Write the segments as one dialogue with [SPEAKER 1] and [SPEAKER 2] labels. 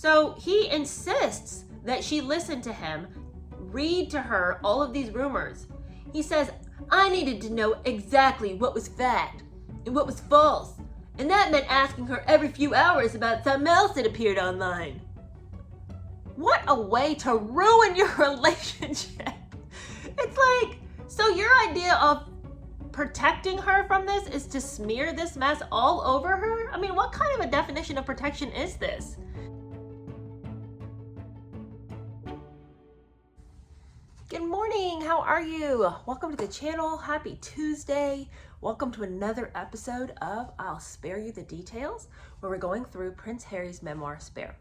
[SPEAKER 1] So he insists that she listen to him read to her all of these rumors. He says, I needed to know exactly what was fact and what was false, and that meant asking her every few hours about something else that appeared online. What a way to ruin your relationship. It's like, so your idea of protecting her from this is to smear this mess all over her? I mean, what kind of a definition of protection is this? Good morning, how are you? Welcome to the channel, happy Tuesday. Welcome to another episode of I'll Spare You the Details, where we're going through Prince Harry's memoir, Spare,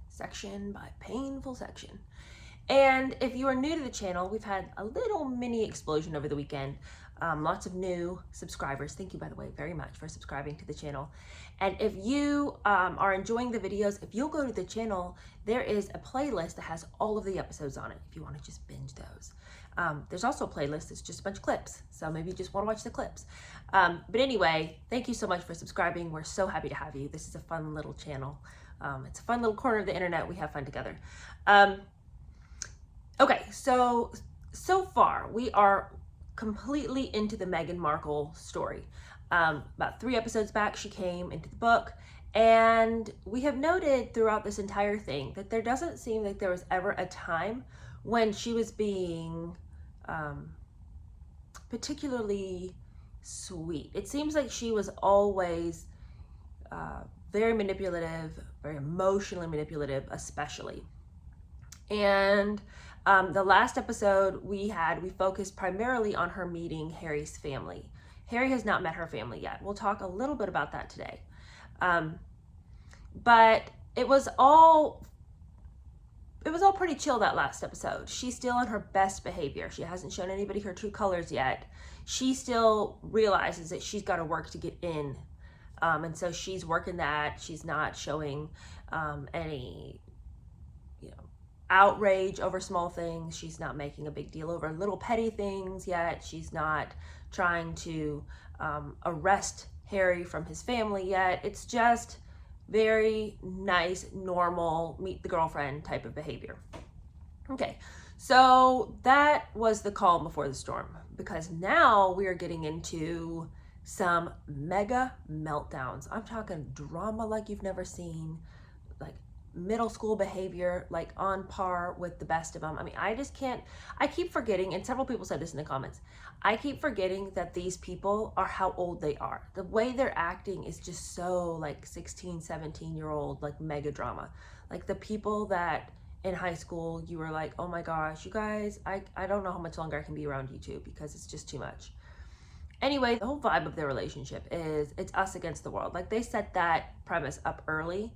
[SPEAKER 1] section by painful section. And if you are new to the channel, we've had a little mini explosion over the weekend. Lots of new subscribers. Thank you, by the way, very much for subscribing to the channel. And if you are enjoying the videos, if you'll go to the channel, there is a playlist that has all of the episodes on it if you want to just binge those. There's also a playlist that's just a bunch of clips, so maybe you just want to watch the clips. But anyway, thank you so much for subscribing. We're so happy to have you. This is a fun little channel. It's a fun little corner of the internet. We have fun together. Okay, so far we are completely into the Meghan Markle story. About 3 episodes back, she came into the book, and we have noted throughout this entire thing that there doesn't seem like there was ever a time when she was being particularly sweet. It seems like she was always very manipulative, very emotionally manipulative, especially. And the last episode we focused primarily on her meeting Harry's family. Harry has not met her family yet. We'll talk a little bit about that today. But it was all pretty chill that last episode. She's still on her best behavior. She hasn't shown anybody her true colors yet. She still realizes that she's got to work to get in. And so she's working that. She's not showing any outrage over small things. She's not making a big deal over little petty things yet. She's not trying to arrest Harry from his family yet. It's just very nice, normal, meet the girlfriend type of behavior. Okay, so that was the calm before the storm, because now we are getting into some mega meltdowns. I'm talking drama like you've never seen, like middle school behavior, like on par with the best of them. I mean, I keep forgetting, and several people said this in the comments, I keep forgetting that these people are how old they are. The way they're acting is just so like 16, 17-year-old, like mega drama. Like the people that in high school, you were like, oh my gosh, you guys, I don't know how much longer I can be around you two because it's just too much. Anyway, the whole vibe of their relationship is it's us against the world. Like they set that premise up early.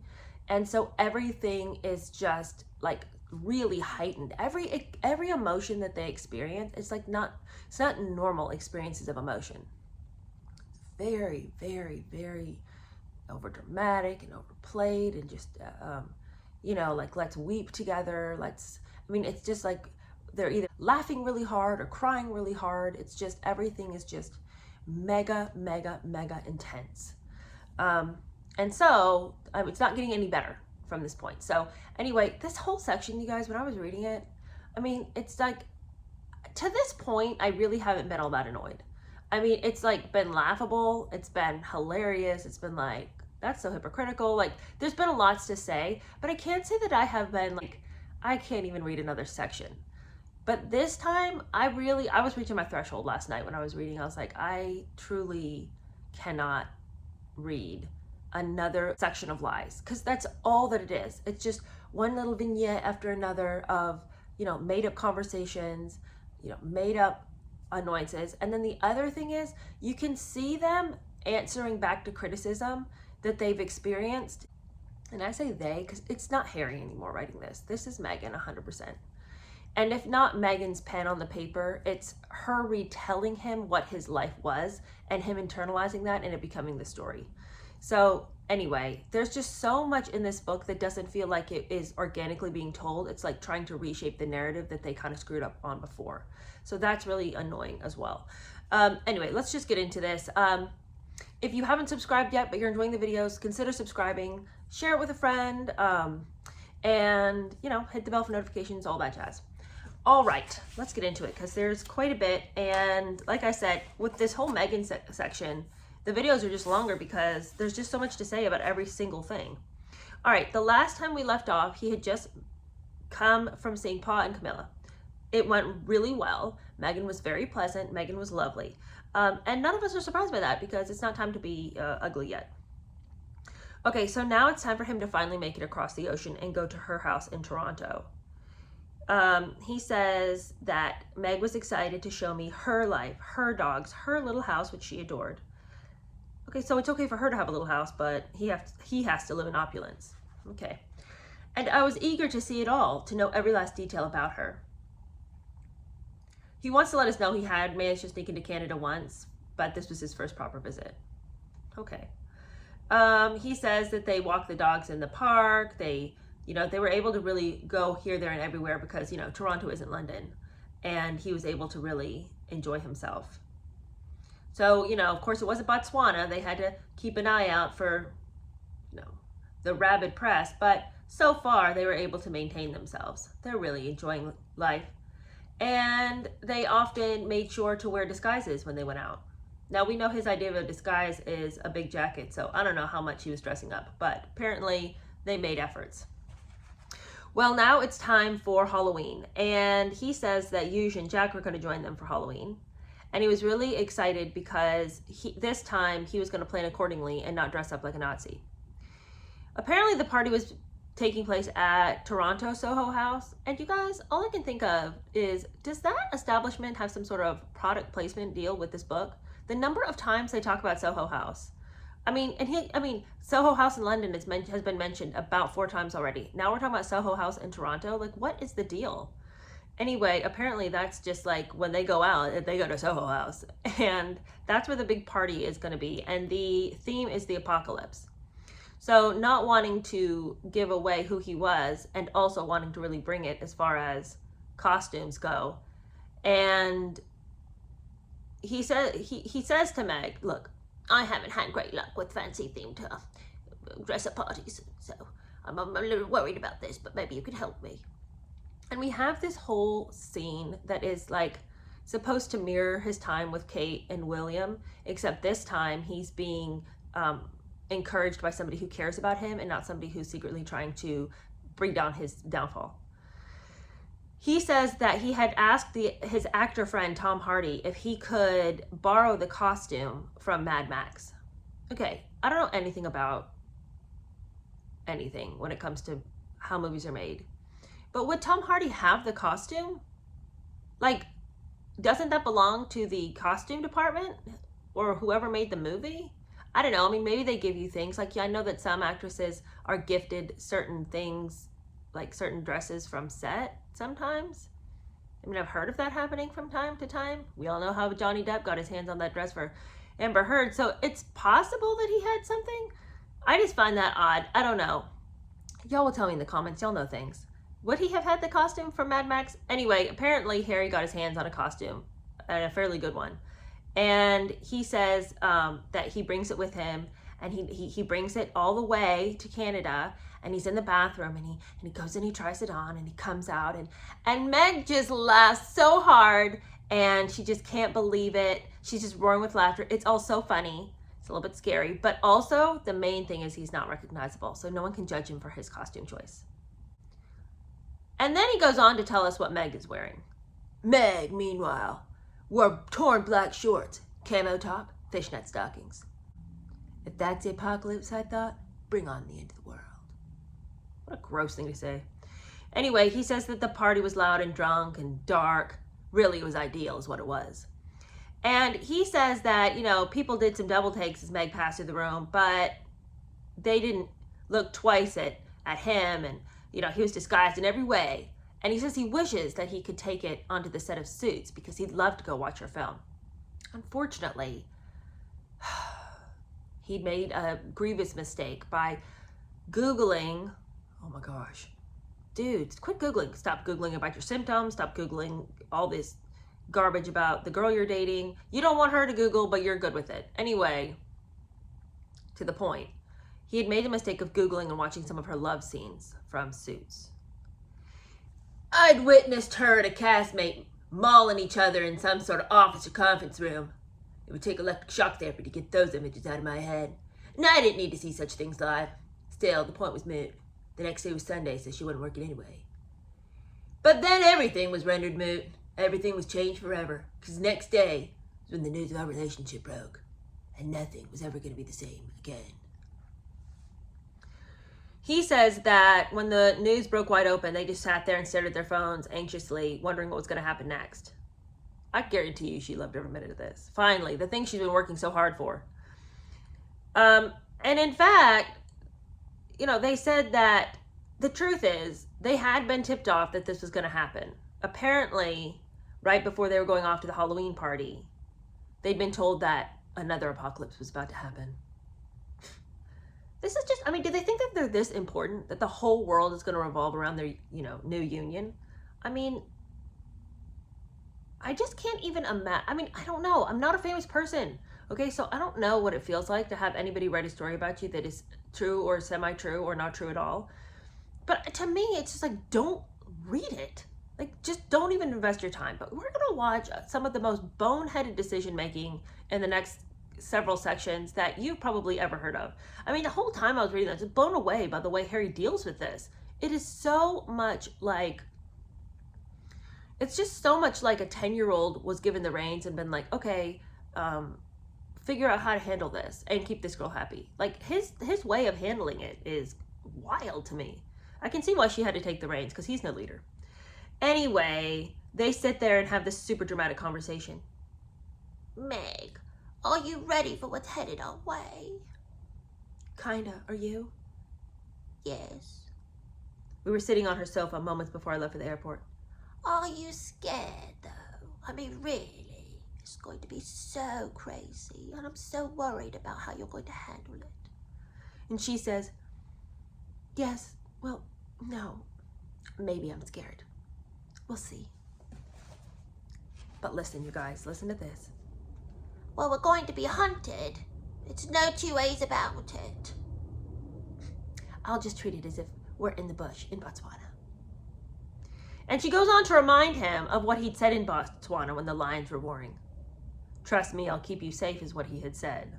[SPEAKER 1] And so everything is just like really heightened. Every emotion that they experience, it's not normal experiences of emotion. It's very, very, very overdramatic and overplayed, and just like let's weep together. It's just like they're either laughing really hard or crying really hard. It's just everything is just mega, mega, mega intense. And so it's not getting any better from this point. So anyway, this whole section, you guys, when I was reading it, I mean, it's like, to this point, I really haven't been all that annoyed. I mean, it's like been laughable. It's been hilarious. It's been like, that's so hypocritical. Like there's been a lot to say, but I can't say that I have been like, I can't even read another section. But this time I was reaching my threshold last night when I was reading. I was like, I truly cannot read another section of lies, because that's all that it is. It's just one little vignette after another of made up conversations, made up annoyances. And then the other thing is, you can see them answering back to criticism that they've experienced. And I say they because it's not Harry anymore writing this. This is Meghan 100%. And if not Meghan's pen on the paper, it's her retelling him what his life was and him internalizing that and it becoming the story. So anyway, there's just so much in this book that doesn't feel like it is organically being told. It's like trying to reshape the narrative that they kind of screwed up on before. So that's really annoying as well. Anyway, let's just get into this. If you haven't subscribed yet, but you're enjoying the videos, consider subscribing, share it with a friend, and, you know, hit the bell for notifications, all that jazz. All right, let's get into it because there's quite a bit. And like I said, with this whole Meghan section, the videos are just longer because there's just so much to say about every single thing. All right, the last time we left off, he had just come from seeing Pa and Camilla. It went really well. Meghan was very pleasant. Meghan was lovely. And none of us are surprised by that because it's not time to be ugly yet. Okay, so now it's time for him to finally make it across the ocean and go to her house in Toronto. He says that Meg was excited to show me her life, her dogs, her little house, which she adored. Okay, so it's okay for her to have a little house, but he has to live in opulence. Okay. And I was eager to see it all, to know every last detail about her. He wants to let us know he had managed to sneak into Canada once, but this was his first proper visit. Okay. He says that they walked the dogs in the park. They were able to really go here, there, and everywhere because, you know, Toronto isn't London. And he was able to really enjoy himself. So, you know, of course, it wasn't Botswana. They had to keep an eye out for, you know, the rabid press. But so far, they were able to maintain themselves. They're really enjoying life. And they often made sure to wear disguises when they went out. Now, we know his idea of a disguise is a big jacket, so I don't know how much he was dressing up, but apparently they made efforts. Well, now it's time for Halloween, and he says that Yuge and Jack are going to join them for Halloween. And he was really excited because this time he was going to plan accordingly and not dress up like a Nazi. Apparently the party was taking place at Toronto Soho House. And you guys, all I can think of is, does that establishment have some sort of product placement deal with this book? The number of times they talk about Soho House. I mean, Soho House in London has been mentioned about 4 times already. Now we're talking about Soho House in Toronto. Like, what is the deal? Anyway, apparently that's just like when they go out, they go to Soho House. And that's where the big party is going to be. And the theme is the apocalypse. So not wanting to give away who he was and also wanting to really bring it as far as costumes go. And he says to Meg, look, I haven't had great luck with fancy themed dress-up parties, so I'm a little worried about this, but maybe you could help me. And we have this whole scene that is like supposed to mirror his time with Kate and William, except this time he's being encouraged by somebody who cares about him and not somebody who's secretly trying to bring down his downfall. He says that he had asked his actor friend Tom Hardy if he could borrow the costume from Mad Max. Okay, I don't know anything about anything when it comes to how movies are made. But would Tom Hardy have the costume? Like, doesn't that belong to the costume department or whoever made the movie? I don't know. I mean, maybe they give you things. Like, yeah, I know that some actresses are gifted certain things, like certain dresses from set sometimes. I mean, I've heard of that happening from time to time. We all know how Johnny Depp got his hands on that dress for Amber Heard. So it's possible that he had something. I just find that odd. I don't know. Y'all will tell me in the comments. Y'all know things. Would he have had the costume from Mad Max? Anyway, apparently Harry got his hands on a costume, and a fairly good one. And he says that he brings it with him, and he brings it all the way to Canada, and he's in the bathroom, and he goes and he tries it on, and he comes out, and Meg just laughs so hard, and she just can't believe it. She's just roaring with laughter. It's all so funny. It's a little bit scary, but also the main thing is he's not recognizable, so no one can judge him for his costume choice. And then he goes on to tell us what Meg is wearing. Meg, meanwhile, wore torn black shorts, camo top, fishnet stockings. If that's the apocalypse, I thought, bring on the end of the world. What a gross thing to say. Anyway, he says that the party was loud and drunk and dark. Really, it was ideal is what it was. And he says that, you know, people did some double takes as Meg passed through the room, but they didn't look twice at him, and you know, he was disguised in every way. And he says he wishes that he could take it onto the set of Suits because he'd love to go watch her film. Unfortunately, he made a grievous mistake by Googling, oh my gosh, dude, quit Googling. Stop Googling about your symptoms. Stop Googling all this garbage about the girl you're dating. You don't want her to Google, but you're good with it. Anyway, to the point. He had made the mistake of Googling and watching some of her love scenes from Suits. I'd witnessed her and a castmate mauling each other in some sort of office or conference room. It would take electric shock therapy to get those images out of my head. And I didn't need to see such things live. Still, the point was moot. The next day was Sunday, so she wasn't working anyway. But then everything was rendered moot. Everything was changed forever. Because the next day was when the news of our relationship broke. And nothing was ever going to be the same again. He says that when the news broke wide open, they just sat there and stared at their phones anxiously, wondering what was going to happen next. I guarantee you she loved every minute of this. Finally, the thing she's been working so hard for. And in fact, they said that the truth is they had been tipped off that this was going to happen. Apparently, right before they were going off to the Halloween party, they'd been told that another apocalypse was about to happen. This is just, do they think that they're this important, that the whole world is going to revolve around their, new union? I just can't even imagine. I don't know. I'm not a famous person. Okay, so I don't know what it feels like to have anybody write a story about you that is true or semi-true or not true at all. But to me, it's just like, don't read it. Like, just don't even invest your time. But we're going to watch some of the most boneheaded decision-making in the next several sections that you've probably ever heard of. The whole time I was reading that, I was just blown away by the way Harry deals with this. It is so much like, it's just so much like a 10-year-old was given the reins and been like, okay, figure out how to handle this and keep this girl happy. Like, his way of handling it is wild to me. I can see why she had to take the reins, because he's no leader. Anyway, they sit there and have this super dramatic conversation. Meg, are you ready for what's headed our way? Kinda. Are you? Yes. We were sitting on her sofa moments before I left for the airport. Are you scared, though? Really? It's going to be so crazy, and I'm so worried about how you're going to handle it. And she says, yes, well, no. Maybe I'm scared. We'll see. But listen, you guys, listen to this. Well, we're going to be hunted. It's no two ways about it. I'll just treat it as if we're in the bush in Botswana. And she goes on to remind him of what he'd said in Botswana when the lions were roaring. Trust me, I'll keep you safe, is what he had said.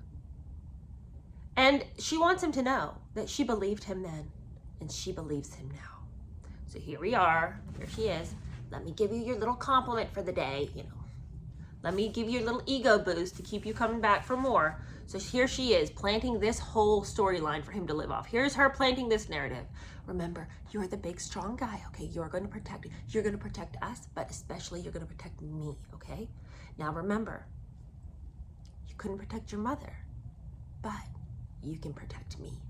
[SPEAKER 1] And she wants him to know that she believed him then, and she believes him now. So here we are. Here she is. Let me give you your little compliment for the day, Let me give you a little ego boost to keep you coming back for more. So here she is, planting this whole storyline for him to live off. Here's her planting this narrative. Remember, you're the big, strong guy, okay? You're going to protect us, but especially you're going to protect me, okay? Now remember, you couldn't protect your mother, but you can protect me.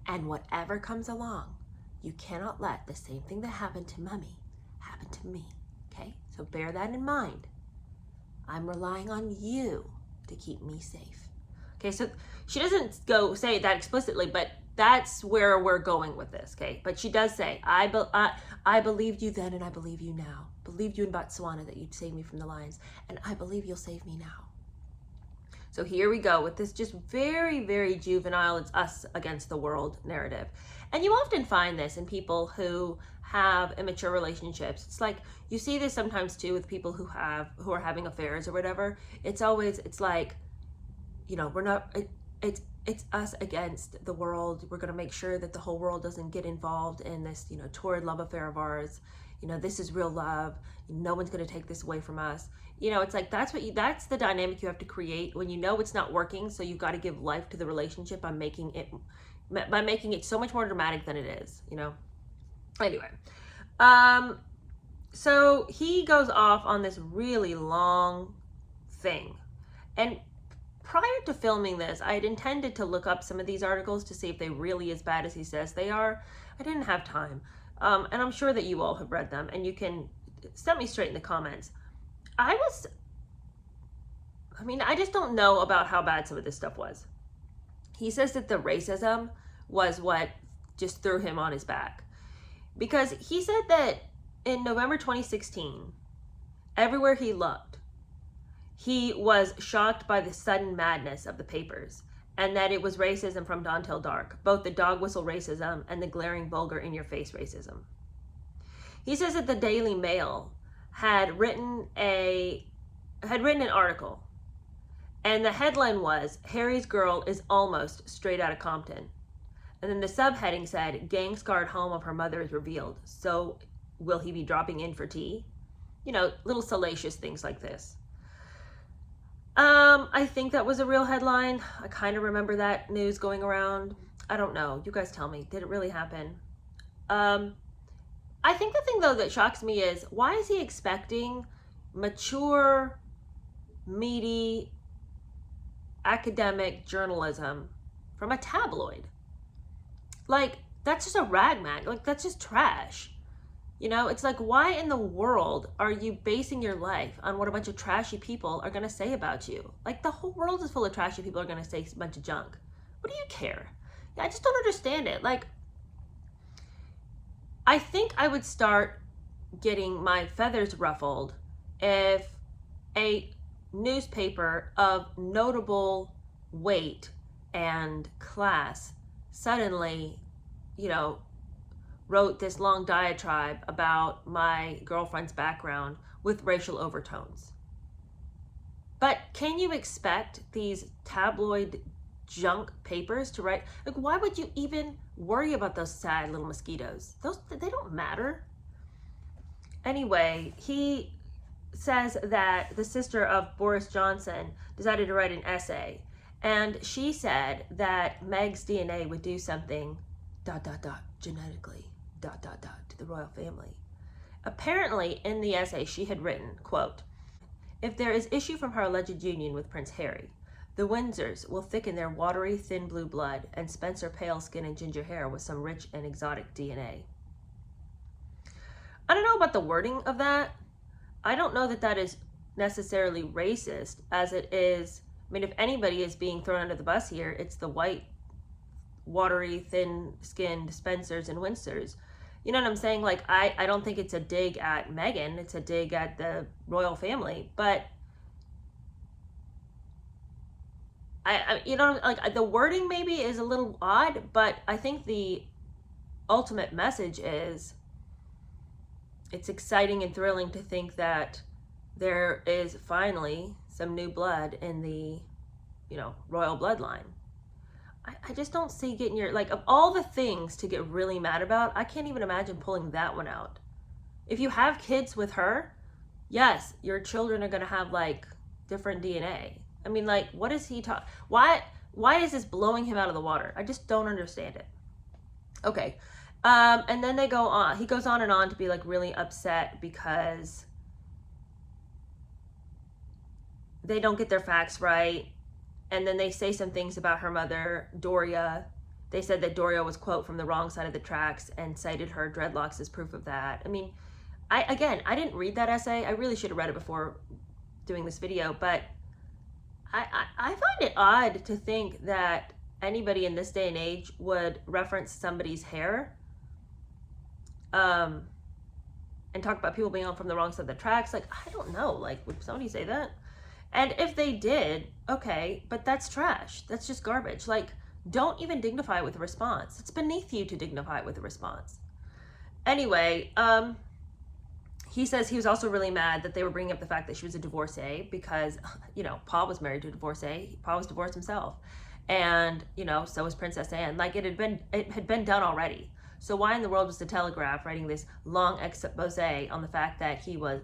[SPEAKER 1] And whatever comes along, you cannot let the same thing that happened to Mummy happen to me, okay? So bear that in mind. I'm relying on you to keep me safe. Okay, so she doesn't go say that explicitly, but that's where we're going with this, okay? But she does say, I believed you then and I believe you now. Believed you in Botswana that you'd save me from the lions, and I believe you'll save me now. So here we go with this just very, very juvenile, it's us against the world narrative. And you often find this in people who have immature relationships. It's like, you see this sometimes too with people who are having affairs or whatever. It's like, it's us against the world. We're going to make sure that the whole world doesn't get involved in this, torrid love affair of ours. This is real love. No one's going to take this away from us. It's like, that's the dynamic you have to create when it's not working. So you've got to give life to the relationship by making it so much more dramatic than it is, Anyway, so he goes off on this really long thing. And prior to filming this, I had intended to look up some of these articles to see if they really as bad as he says they are. I didn't have time. And I'm sure that you all have read them, and you can send me straight in the comments. I just don't know about how bad some of this stuff was. He says that the racism was what just threw him on his back. Because he said that in November 2016, everywhere he looked, he was shocked by the sudden madness of the papers. and that it was racism from dawn till dark, both the dog whistle racism and the glaring, vulgar, in-your-face racism. He says that the Daily Mail had written an article, and the headline was, Harry's girl is almost straight out of Compton. And then the subheading said, gang-scarred home of her mother is revealed. So will he be dropping in for tea? You know, little salacious things like this. I think that was a real headline. I kind of remember that news going around. I don't know. You guys tell me. Did it really happen? I think the thing, though, that shocks me is, why is he expecting mature, meaty, academic journalism from a tabloid? Like, that's just a rag mag. Like, that's just trash. You know, it's like, why in the world are you basing your life on what a bunch of trashy people are going to say about you? Like, the whole world is full of trashy people who are going to say a bunch of junk. What do you care? Yeah, I just don't understand it. Like, I think I would start getting my feathers ruffled if a newspaper of notable weight and class suddenly, you know, wrote this long diatribe about my girlfriend's background with racial overtones. But can you expect these tabloid junk papers to write? Like, why would you even worry about those sad little mosquitoes? They don't matter. Anyway, he says that the sister of Boris Johnson decided to write an essay, and she said that Meg's DNA would do something ... genetically ... to the royal family. Apparently, in the essay she had written, quote, if there is issue from her alleged union with Prince Harry, the Windsors will thicken their watery, thin blue blood and Spencer pale skin and ginger hair with some rich and exotic DNA. I don't know about the wording of that. I don't know that that is necessarily racist, as it is. I mean, if anybody is being thrown under the bus here, it's the white, watery, thin-skinned Spencers and Windsors. You know what I'm saying? Like, I don't think it's a dig at Meghan. It's a dig at the royal family. But I you know, like, the wording maybe is a little odd, but I think the ultimate message is, it's exciting and thrilling to think that there is finally some new blood in the, you know, royal bloodline. I just don't see getting your, like, of all the things to get really mad about, I can't even imagine pulling that one out. If you have kids with her, yes, your children are going to have, like, different DNA. I mean, like, what is he talking? Why is this blowing him out of the water? I just don't understand it. Okay. And then they go on. He goes on and on to be, like, really upset because they don't get their facts right. And then they say some things about her mother, Doria. They said that Doria was, quote, from the wrong side of the tracks and cited her dreadlocks as proof of that. I mean, I didn't read that essay. I really should have read it before doing this video, but I find it odd to think that anybody in this day and age would reference somebody's hair and talk about people being on from the wrong side of the tracks. Like, I don't know. Like, would somebody say that? And if they did, okay, but that's trash. That's just garbage. Like, don't even dignify it with a response. It's beneath you to dignify it with a response. Anyway, he says he was also really mad that they were bringing up the fact that she was a divorcee because, you know, Paul was married to a divorcee. Paul was divorced himself. And, you know, so was Princess Anne. Like, it had been done already. So why in the world was the Telegraph writing this long expose on the fact that he was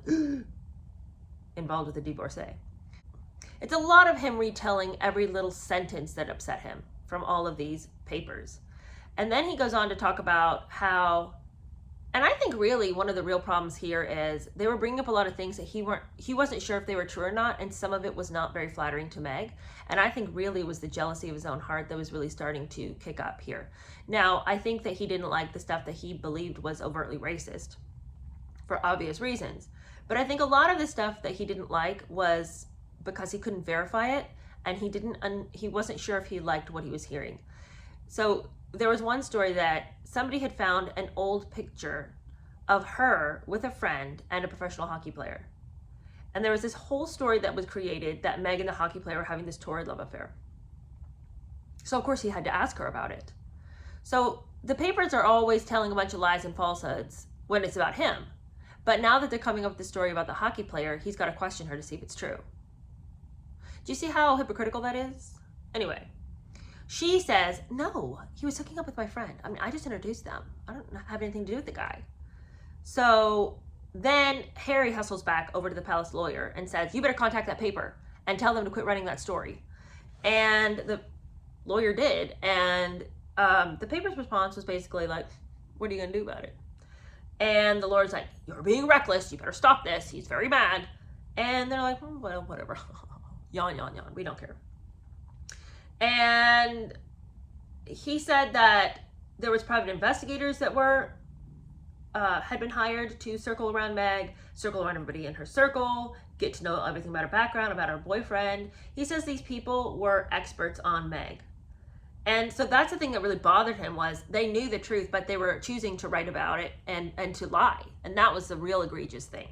[SPEAKER 1] involved with a divorcee? It's a lot of him retelling every little sentence that upset him from all of these papers. And then he goes on to talk about how, and I think really one of the real problems here is they were bringing up a lot of things that he wasn't sure if they were true or not, and some of it was not very flattering to Meg. And I think really it was the jealousy of his own heart that was really starting to kick up here. Now, I think that he didn't like the stuff that he believed was overtly racist for obvious reasons. But I think a lot of the stuff that he didn't like was because he couldn't verify it, and he wasn't sure if he liked what he was hearing. So there was one story that somebody had found an old picture of her with a friend and a professional hockey player. And there was this whole story that was created that Meg and the hockey player were having this torrid love affair. So of course he had to ask her about it. So the papers are always telling a bunch of lies and falsehoods when it's about him. But now that they're coming up with the story about the hockey player, he's got to question her to see if it's true. Do you see how hypocritical that is? Anyway, she says, no, he was hooking up with my friend. I mean, I just introduced them. I don't have anything to do with the guy. So then Harry hustles back over to the palace lawyer and says, you better contact that paper and tell them to quit writing that story. And the lawyer did. And the paper's response was basically like, what are you going to do about it? And the lawyer's like, you're being reckless. You better stop this. He's very mad. And they're like, well, whatever. Yawn, yawn, yawn. We don't care. And he said that there was private investigators that were had been hired to circle around Meg, circle around everybody in her circle, get to know everything about her background, about her boyfriend. He says these people were experts on Meg. And so that's the thing that really bothered him, was they knew the truth, but they were choosing to write about it and to lie. And that was the real egregious thing.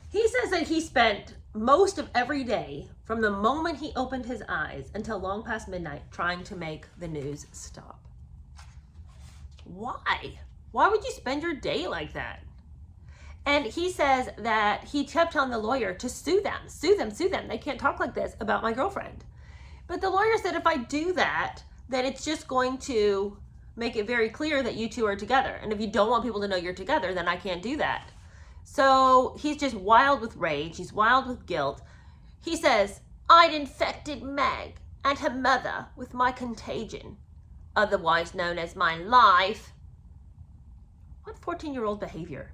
[SPEAKER 1] He says that he spent most of every day from the moment he opened his eyes until long past midnight trying to make the news stop. Why? Why would you spend your day like that? And he says that he kept telling the lawyer to sue them, sue them, sue them. They can't talk like this about my girlfriend. But the lawyer said, if I do that, then it's just going to make it very clear that you two are together. And if you don't want people to know you're together, then I can't do that. So he's just wild with rage. He's wild with guilt. He says, I'd infected Meg and her mother with my contagion, otherwise known as my life. What 14-year-old behavior?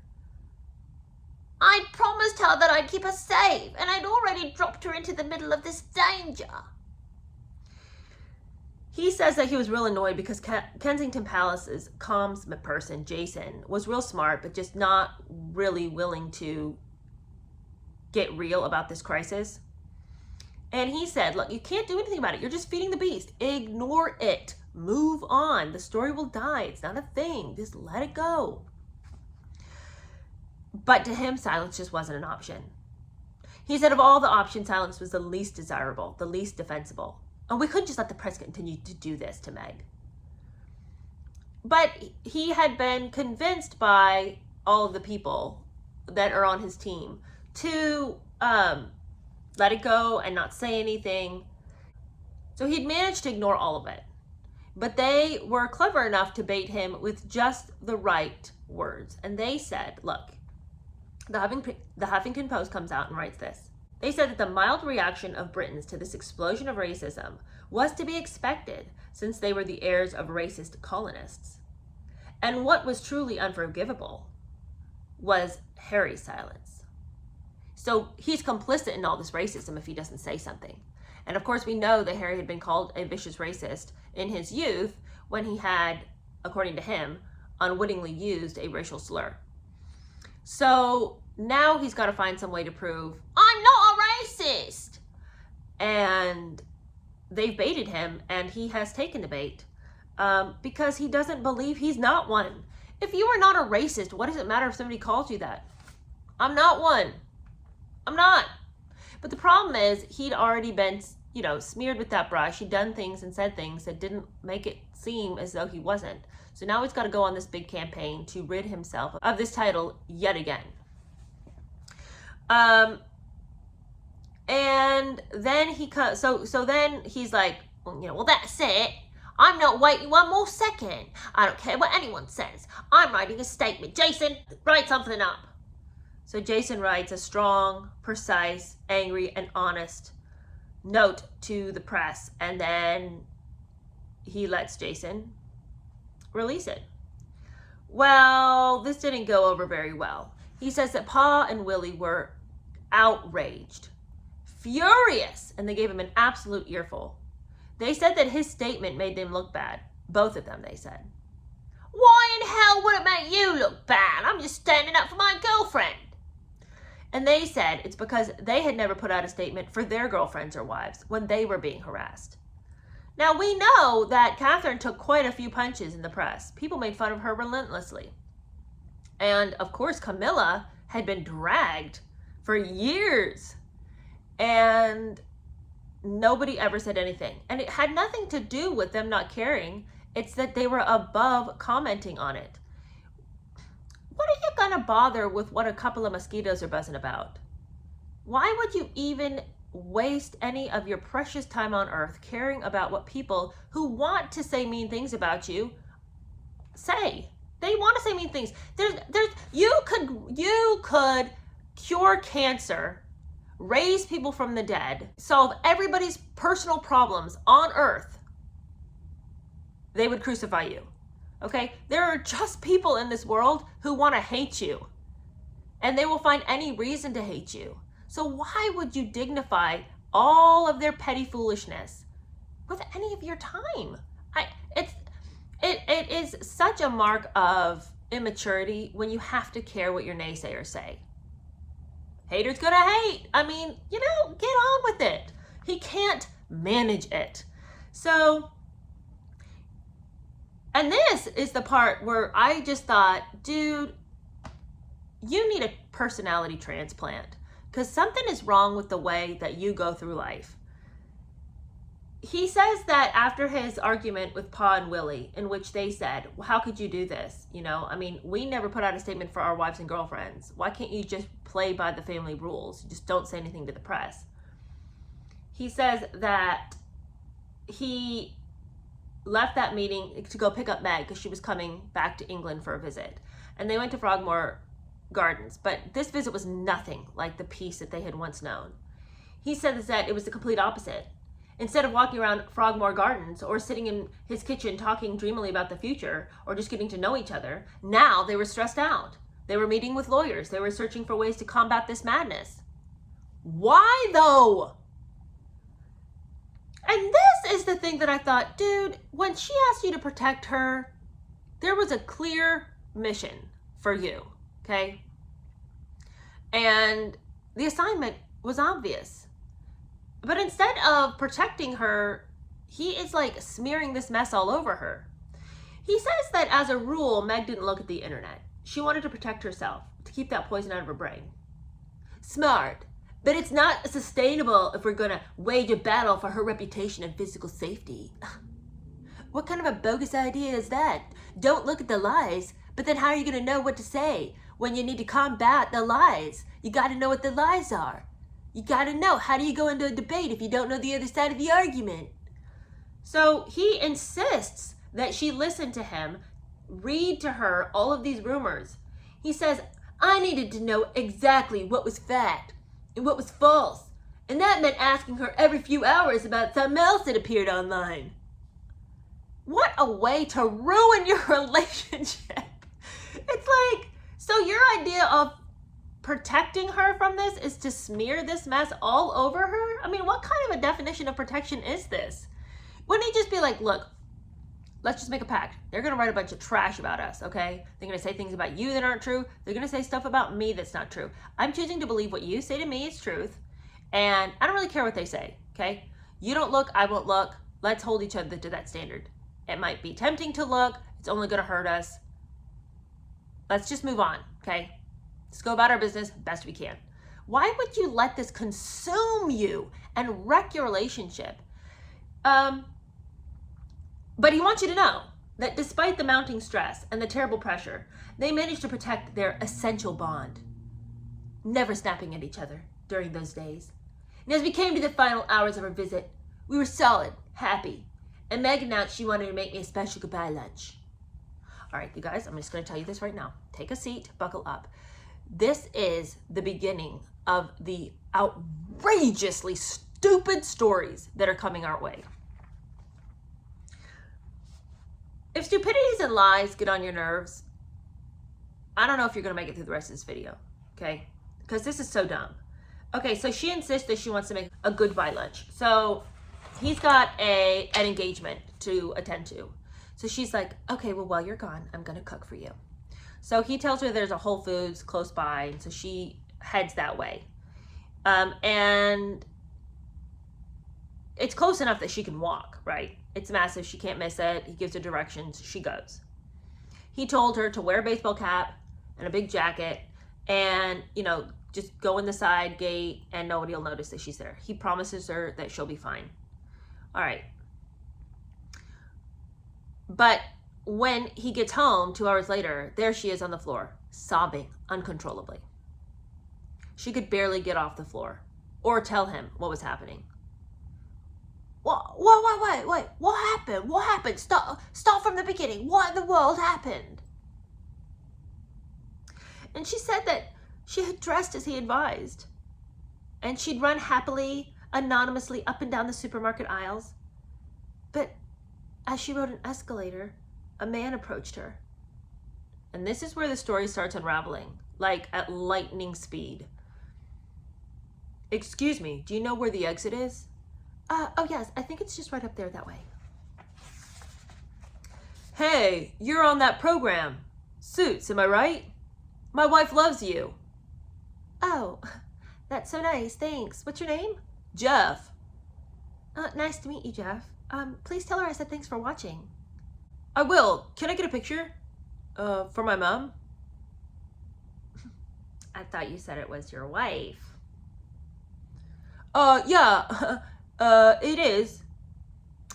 [SPEAKER 1] I'd promised her that I'd keep her safe, and I'd already dropped her into the middle of this danger. He says that he was real annoyed because Kensington Palace's comms person, Jason, was real smart, but just not really willing to get real about this crisis. And he said, look, you can't do anything about it. You're just feeding the beast. Ignore it. Move on. The story will die. It's not a thing. Just let it go. But to him, silence just wasn't an option. He said of all the options, silence was the least desirable, the least defensible. And we couldn't just let the press continue to do this to Meg. But he had been convinced by all of the people that are on his team to let it go and not say anything. So he'd managed to ignore all of it. But they were clever enough to bait him with just the right words. And they said, look, the Huffington Post comes out and writes this. They said that the mild reaction of Britons to this explosion of racism was to be expected, since they were the heirs of racist colonists. And what was truly unforgivable was Harry's silence. So he's complicit in all this racism if he doesn't say something. And of course we know that Harry had been called a vicious racist in his youth when he had, according to him, unwittingly used a racial slur. So now he's got to find some way to prove, I'm not a racist. And they've baited him, and he has taken the bait because he doesn't believe he's not one. If you are not a racist, what does it matter if somebody calls you that? I'm not one. I'm not. But the problem is he'd already been, smeared with that brush. He'd done things and said things that didn't make it seem as though he wasn't. So now he's got to go on this big campaign to rid himself of this title yet again. And then so then he's like, well, that's it. I'm not waiting one more second. I don't care what anyone says. I'm writing a statement. Jason, write something up. So Jason writes a strong, precise, angry, and honest note to the press. And then he lets Jason release it. Well, this didn't go over very well. He says that Pa and Willie were outraged, furious, and they gave him an absolute earful. They said that his statement made them look bad. Both of them, they said. Why in hell would it make you look bad? I'm just standing up for my girlfriend. And they said it's because they had never put out a statement for their girlfriends or wives when they were being harassed. Now, we know that Catherine took quite a few punches in the press. People made fun of her relentlessly. And, of course, Camilla had been dragged for years. And nobody ever said anything. And it had nothing to do with them not caring. It's that they were above commenting on it. What are you gonna bother with what a couple of mosquitoes are buzzing about? Why would you even waste any of your precious time on earth caring about what people who want to say mean things about you say? They want to say mean things. You could cure cancer, raise people from the dead, solve everybody's personal problems on earth. They would crucify you. Okay? There are just people in this world who want to hate you. And they will find any reason to hate you. So why would you dignify all of their petty foolishness with any of your time? It is such a mark of immaturity when you have to care what your naysayers say. Haters gonna hate. I mean, get on with it. He can't manage it. So, and this is the part where I just thought, dude, you need a personality transplant. Because something is wrong with the way that you go through life. He says that after his argument with Pa and Willie, in which they said, well, how could you do this? We never put out a statement for our wives and girlfriends. Why can't you just play by the family rules? Just don't say anything to the press. He says that he left that meeting to go pick up Meg because she was coming back to England for a visit. And they went to Frogmore Gardens, but this visit was nothing like the peace that they had once known. He said that it was the complete opposite. Instead of walking around Frogmore Gardens or sitting in his kitchen talking dreamily about the future or just getting to know each other, now they were stressed out. They were meeting with lawyers. They were searching for ways to combat this madness. Why though? And this is the thing that I thought, dude, when she asked you to protect her, there was a clear mission for you. Okay? And the assignment was obvious. But instead of protecting her, he is like smearing this mess all over her. He says that as a rule, Meg didn't look at the internet. She wanted to protect herself, to keep that poison out of her brain. Smart. But it's not sustainable if we're going to wage a battle for her reputation and physical safety. What kind of a bogus idea is that? Don't look at the lies, but then how are you going to know what to say? When you need to combat the lies, you got to know what the lies are. You got to know. How do you go into a debate if you don't know the other side of the argument? So he insists that she listen to him, read to her all of these rumors. He says, I needed to know exactly what was fact and what was false. And that meant asking her every few hours about something else that appeared online. What a way to ruin your relationship. It's like, so your idea of protecting her from this is to smear this mess all over her? I mean, what kind of a definition of protection is this? Wouldn't he just be like, look, let's just make a pact. They're going to write a bunch of trash about us, okay? They're going to say things about you that aren't true. They're going to say stuff about me that's not true. I'm choosing to believe what you say to me is truth, and I don't really care what they say, okay? You don't look, I won't look. Let's hold each other to that standard. It might be tempting to look. It's only going to hurt us. Let's just move on, okay? Let's go about our business best we can. Why would you let this consume you and wreck your relationship? But he wants you to know that despite the mounting stress and the terrible pressure, they managed to protect their essential bond, never snapping at each other during those days. And as we came to the final hours of our visit, we were solid, happy, and Meg announced she wanted to make me a special goodbye lunch. All right, you guys, I'm just going to tell you this right now. Take a seat, buckle up. This is the beginning of the outrageously stupid stories that are coming our way. If stupidities and lies get on your nerves, I don't know if you're going to make it through the rest of this video, okay? Because this is so dumb. Okay, so she insists that she wants to make a goodbye lunch. So he's got an engagement to attend to. So she's like, okay, well, while you're gone, I'm going to cook for you. So he tells her there's a Whole Foods close by, and so she heads that way. And it's close enough that she can walk, right? It's massive. She can't miss it. He gives her directions. She goes. He told her to wear a baseball cap and a big jacket and, just go in the side gate and nobody will notice that she's there. He promises her that she'll be fine. All right. But when he gets home 2 hours later, there she is on the floor, sobbing uncontrollably. She could barely get off the floor or tell him what was happening. Wait, what happened? What happened? Start from the beginning. What in the world happened? And she said that she had dressed as he advised, and she'd run happily, anonymously up and down the supermarket aisles. But as she rode an escalator, a man approached her. And this is where the story starts unraveling, like at lightning speed. Excuse me, do you know where the exit is? Oh yes, I think it's just right up there that way. Hey, you're on that program. Suits, am I right? My wife loves you. Oh, that's so nice, thanks. What's your name? Jeff. Nice to meet you, Jeff. Please tell her I said thanks for watching. I will. Can I get a picture? For my mom? I thought you said it was your wife. Yeah. It is.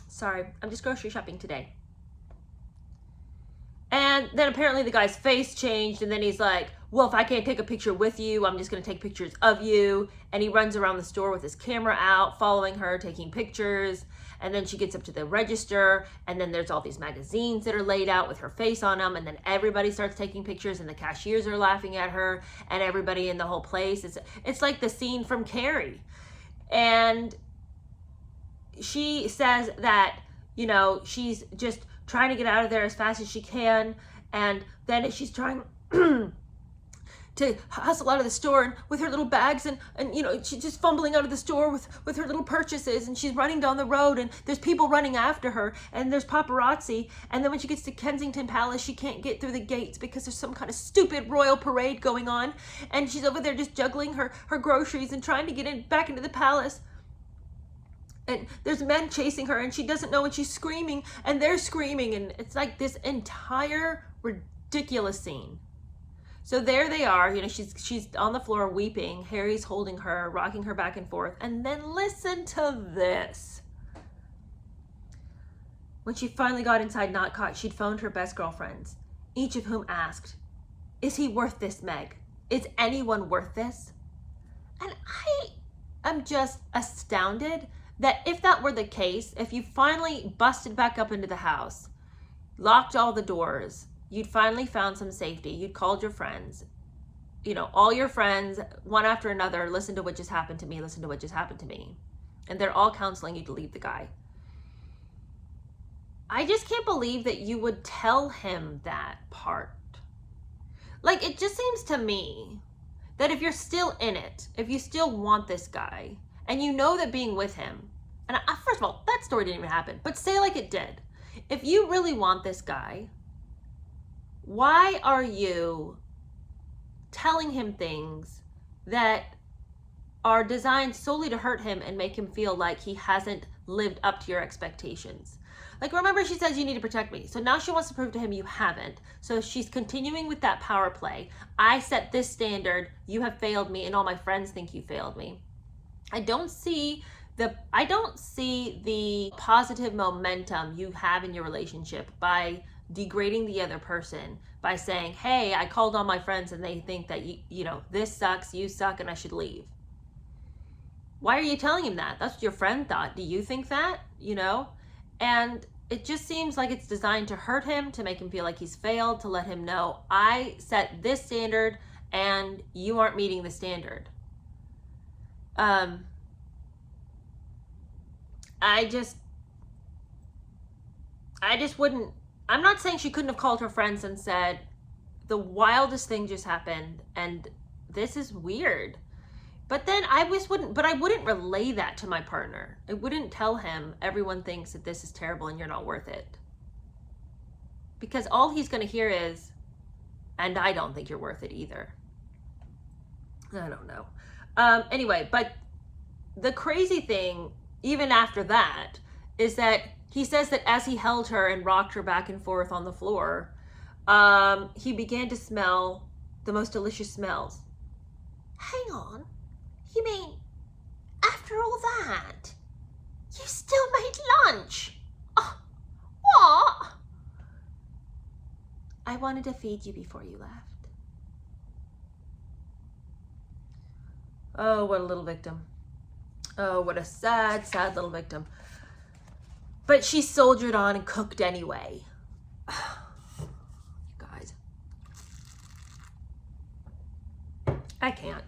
[SPEAKER 1] Sorry, I'm just grocery shopping today. And then apparently the guy's face changed, and then he's like, well, if I can't take a picture with you, I'm just going to take pictures of you. And he runs around the store with his camera out, following her, taking pictures. And then she gets up to the register, and then there's all these magazines that are laid out with her face on them, and then everybody starts taking pictures, and the cashiers are laughing at her, and everybody in the whole place. It's like the scene from Carrie. And she says that, you know, she's just trying to get out of there as fast as she can, and then she's trying to hustle out of the store and with her little bags, and you know, she's just fumbling out of the store with her little purchases, and she's running down the road, and there's people running after her, and there's paparazzi. And then when she gets to Kensington Palace, she can't get through the gates because there's some kind of stupid royal parade going on, and she's over there just juggling her groceries and trying to get back into the palace. And there's men chasing her, and she doesn't know, and she's screaming, and they're screaming, and it's like this entire ridiculous scene. So there they are, you know, she's on the floor weeping. Harry's holding her, rocking her back and forth. And then listen to this. When she finally got inside, not caught, she'd phoned her best girlfriends, each of whom asked, is he worth this, Meg? Is anyone worth this? And I am just astounded that if that were the case, if you finally busted back up into the house, locked all the doors, you'd finally found some safety, you'd called your friends, you know, all your friends, one after another, listen to what just happened to me, listen to what just happened to me. And they're all counseling you to leave the guy. I just can't believe that you would tell him that part. Like, it just seems to me that if you're still in it, if you still want this guy, and you know that being with him, and first of all, that story didn't even happen, but say like it did. If you really want this guy, why are you telling him things that are designed solely to hurt him and make him feel like he hasn't lived up to your expectations? Like, remember, she says you need to protect me. So now she wants to prove to him you haven't. So she's continuing with that power play. I set this standard, you have failed me, and all my friends think you failed me. I don't see the positive momentum you have in your relationship by degrading the other person, by saying, hey, I called all my friends and they think that you know, this sucks, you suck, and I should leave. Why are you telling him that? That's what your friend thought. Do you think that? You know? And it just seems like it's designed to hurt him, to make him feel like he's failed, to let him know, I set this standard and you aren't meeting the standard. I just wouldn't. I'm not saying she couldn't have called her friends and said, the wildest thing just happened and this is weird. But then I wouldn't relay that to my partner. I wouldn't tell him everyone thinks that this is terrible and you're not worth it. Because all he's going to hear is, and I don't think you're worth it either. I don't know. Anyway, but the crazy thing, even after that, is that he says that as he held her and rocked her back and forth on the floor, he began to smell the most delicious smells. Hang on. You mean, after all that, you still made lunch? Oh, what? I wanted to feed you before you left. Oh, what a little victim. Oh, what a sad, sad little victim. But she soldiered on and cooked anyway. You guys. I can't.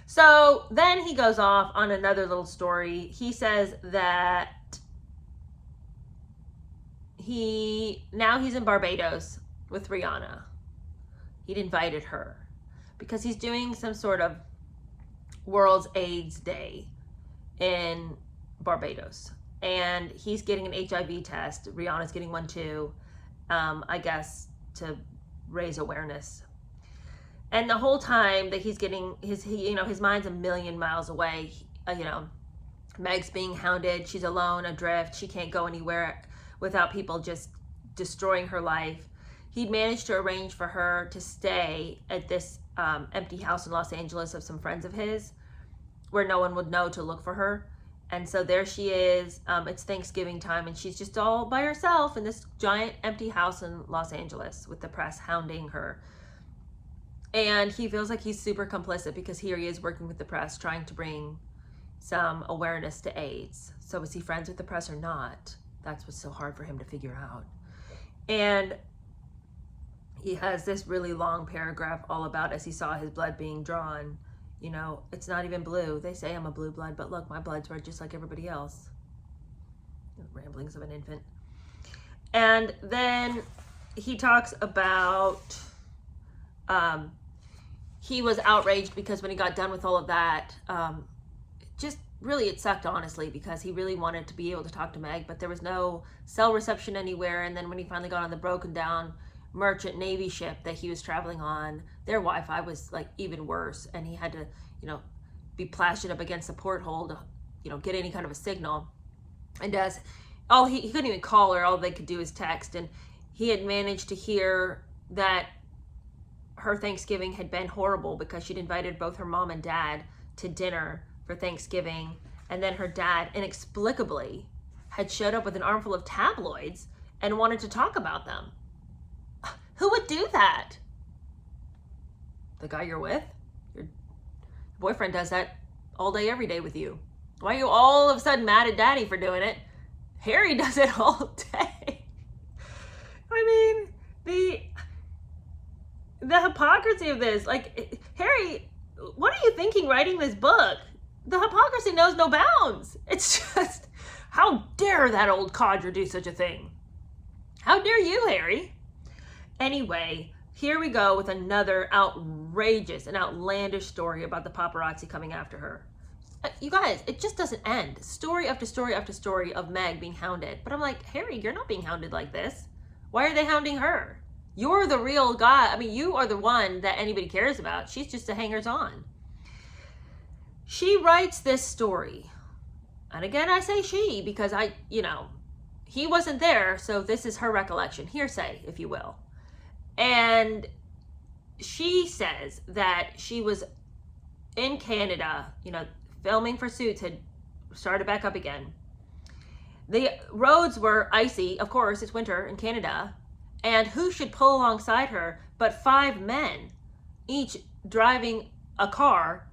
[SPEAKER 1] So then he goes off on another little story. He says that now he's in Barbados with Rihanna. He'd invited her because he's doing some sort of World's AIDS Day in Barbados. And he's getting an HIV test. Rihanna's getting one too, I guess, to raise awareness. And the whole time that he's getting his mind's a million miles away. Meg's being hounded. She's alone, adrift. She can't go anywhere without people just destroying her life. He'd managed to arrange for her to stay at this empty house in Los Angeles of some friends of his, where no one would know to look for her. And so there she is. It's Thanksgiving time, and she's just all by herself in this giant empty house in Los Angeles with the press hounding her. And he feels like he's super complicit because here he is working with the press, trying to bring some awareness to AIDS. So is he friends with the press or not? That's what's so hard for him to figure out. And he has this really long paragraph all about as he saw his blood being drawn. It's not even blue. They say I'm a blue blood, but look, my blood's red just like everybody else. The ramblings of an infant. And then he talks about he was outraged because when he got done with all of that, just really it sucked, honestly, because he really wanted to be able to talk to Meg, but there was no cell reception anywhere. And then when he finally got on the broken down merchant Navy ship that he was traveling on, their Wi-Fi was like even worse, and he had to be plastered up against a porthole to get any kind of a signal. And he couldn't even call her. All they could do is text. And he had managed to hear that her Thanksgiving had been horrible because she'd invited both her mom and dad to dinner for Thanksgiving, and then her dad inexplicably had showed up with an armful of tabloids and wanted to talk about them. Who would do that? The guy you're with? Your boyfriend does that all day, every day with you. Why are you all of a sudden mad at daddy for doing it? Harry does it all day. I mean, the hypocrisy of this. Like, Harry, what are you thinking writing this book? The hypocrisy knows no bounds. It's just, how dare that old codger do such a thing? How dare you, Harry? Anyway, here we go with another outrageous and outlandish story about the paparazzi coming after her. You guys, it just doesn't end. Story after story after story of Meg being hounded. But I'm like, Harry, you're not being hounded like this. Why are they hounding her? You're the real guy. You are the one that anybody cares about. She's just a hangers-on. She writes this story. And again, I say she because he wasn't there, so this is her recollection. Hearsay, if you will. And she says that she was in Canada, filming for Suits had started back up again. The roads were icy, of course, it's winter in Canada. And who should pull alongside her but 5 men, each driving a car,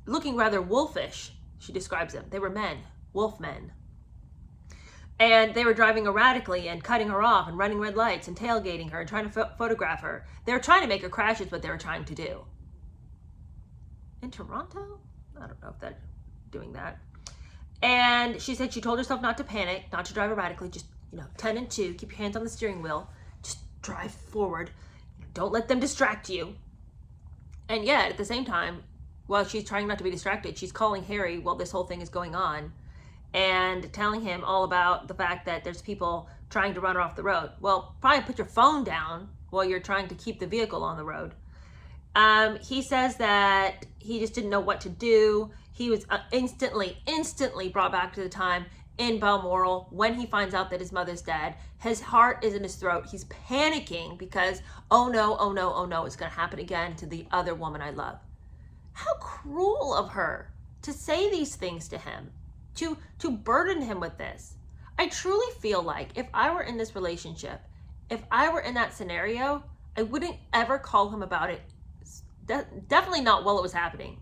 [SPEAKER 1] looking rather wolfish, she describes them. They were men, wolf men. And they were driving erratically and cutting her off and running red lights and tailgating her and trying to photograph her. They were trying to make her crash is what they were trying to do. In Toronto? I don't know if they're doing that. And she said she told herself not to panic, not to drive erratically, just, 10 and 2, keep your hands on the steering wheel, just drive forward. Don't let them distract you. And yet, at the same time, while she's trying not to be distracted, she's calling Harry while this whole thing is going on and telling him all about the fact that there's people trying to run her off the road. Well, probably put your phone down while you're trying to keep the vehicle on the road. He says that he just didn't know what to do. He was instantly brought back to the time in Balmoral when he finds out that his mother's dead. His heart is in his throat. He's panicking because, oh no, it's going to happen again to the other woman I love. How cruel of her to say these things to him, to burden him with this. I truly feel like if I were in this relationship, if I were in that scenario, I wouldn't ever call him about it. Definitely not while it was happening.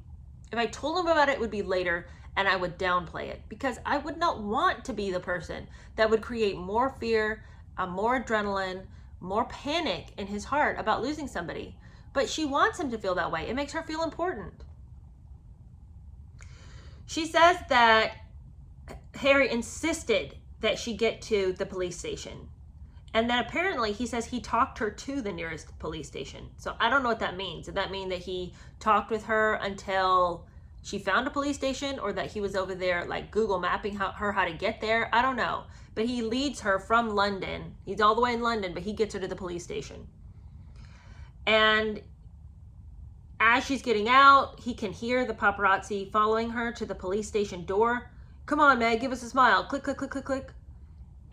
[SPEAKER 1] If I told him about it, it would be later, and I would downplay it, because I would not want to be the person that would create more fear, more adrenaline, more panic in his heart about losing somebody. But she wants him to feel that way. It makes her feel important. She says that Harry insisted that she get to the police station. And then apparently he says he talked her to the nearest police station. So I don't know what that means. Did that mean that he talked with her until she found a police station, or that he was over there like Google mapping her how to get there? I don't know. But he leads her from London. He's all the way in London, but he gets her to the police station. And as she's getting out, he can hear the paparazzi following her to the police station door. Come on, Meg, give us a smile. Click, click, click, click, click.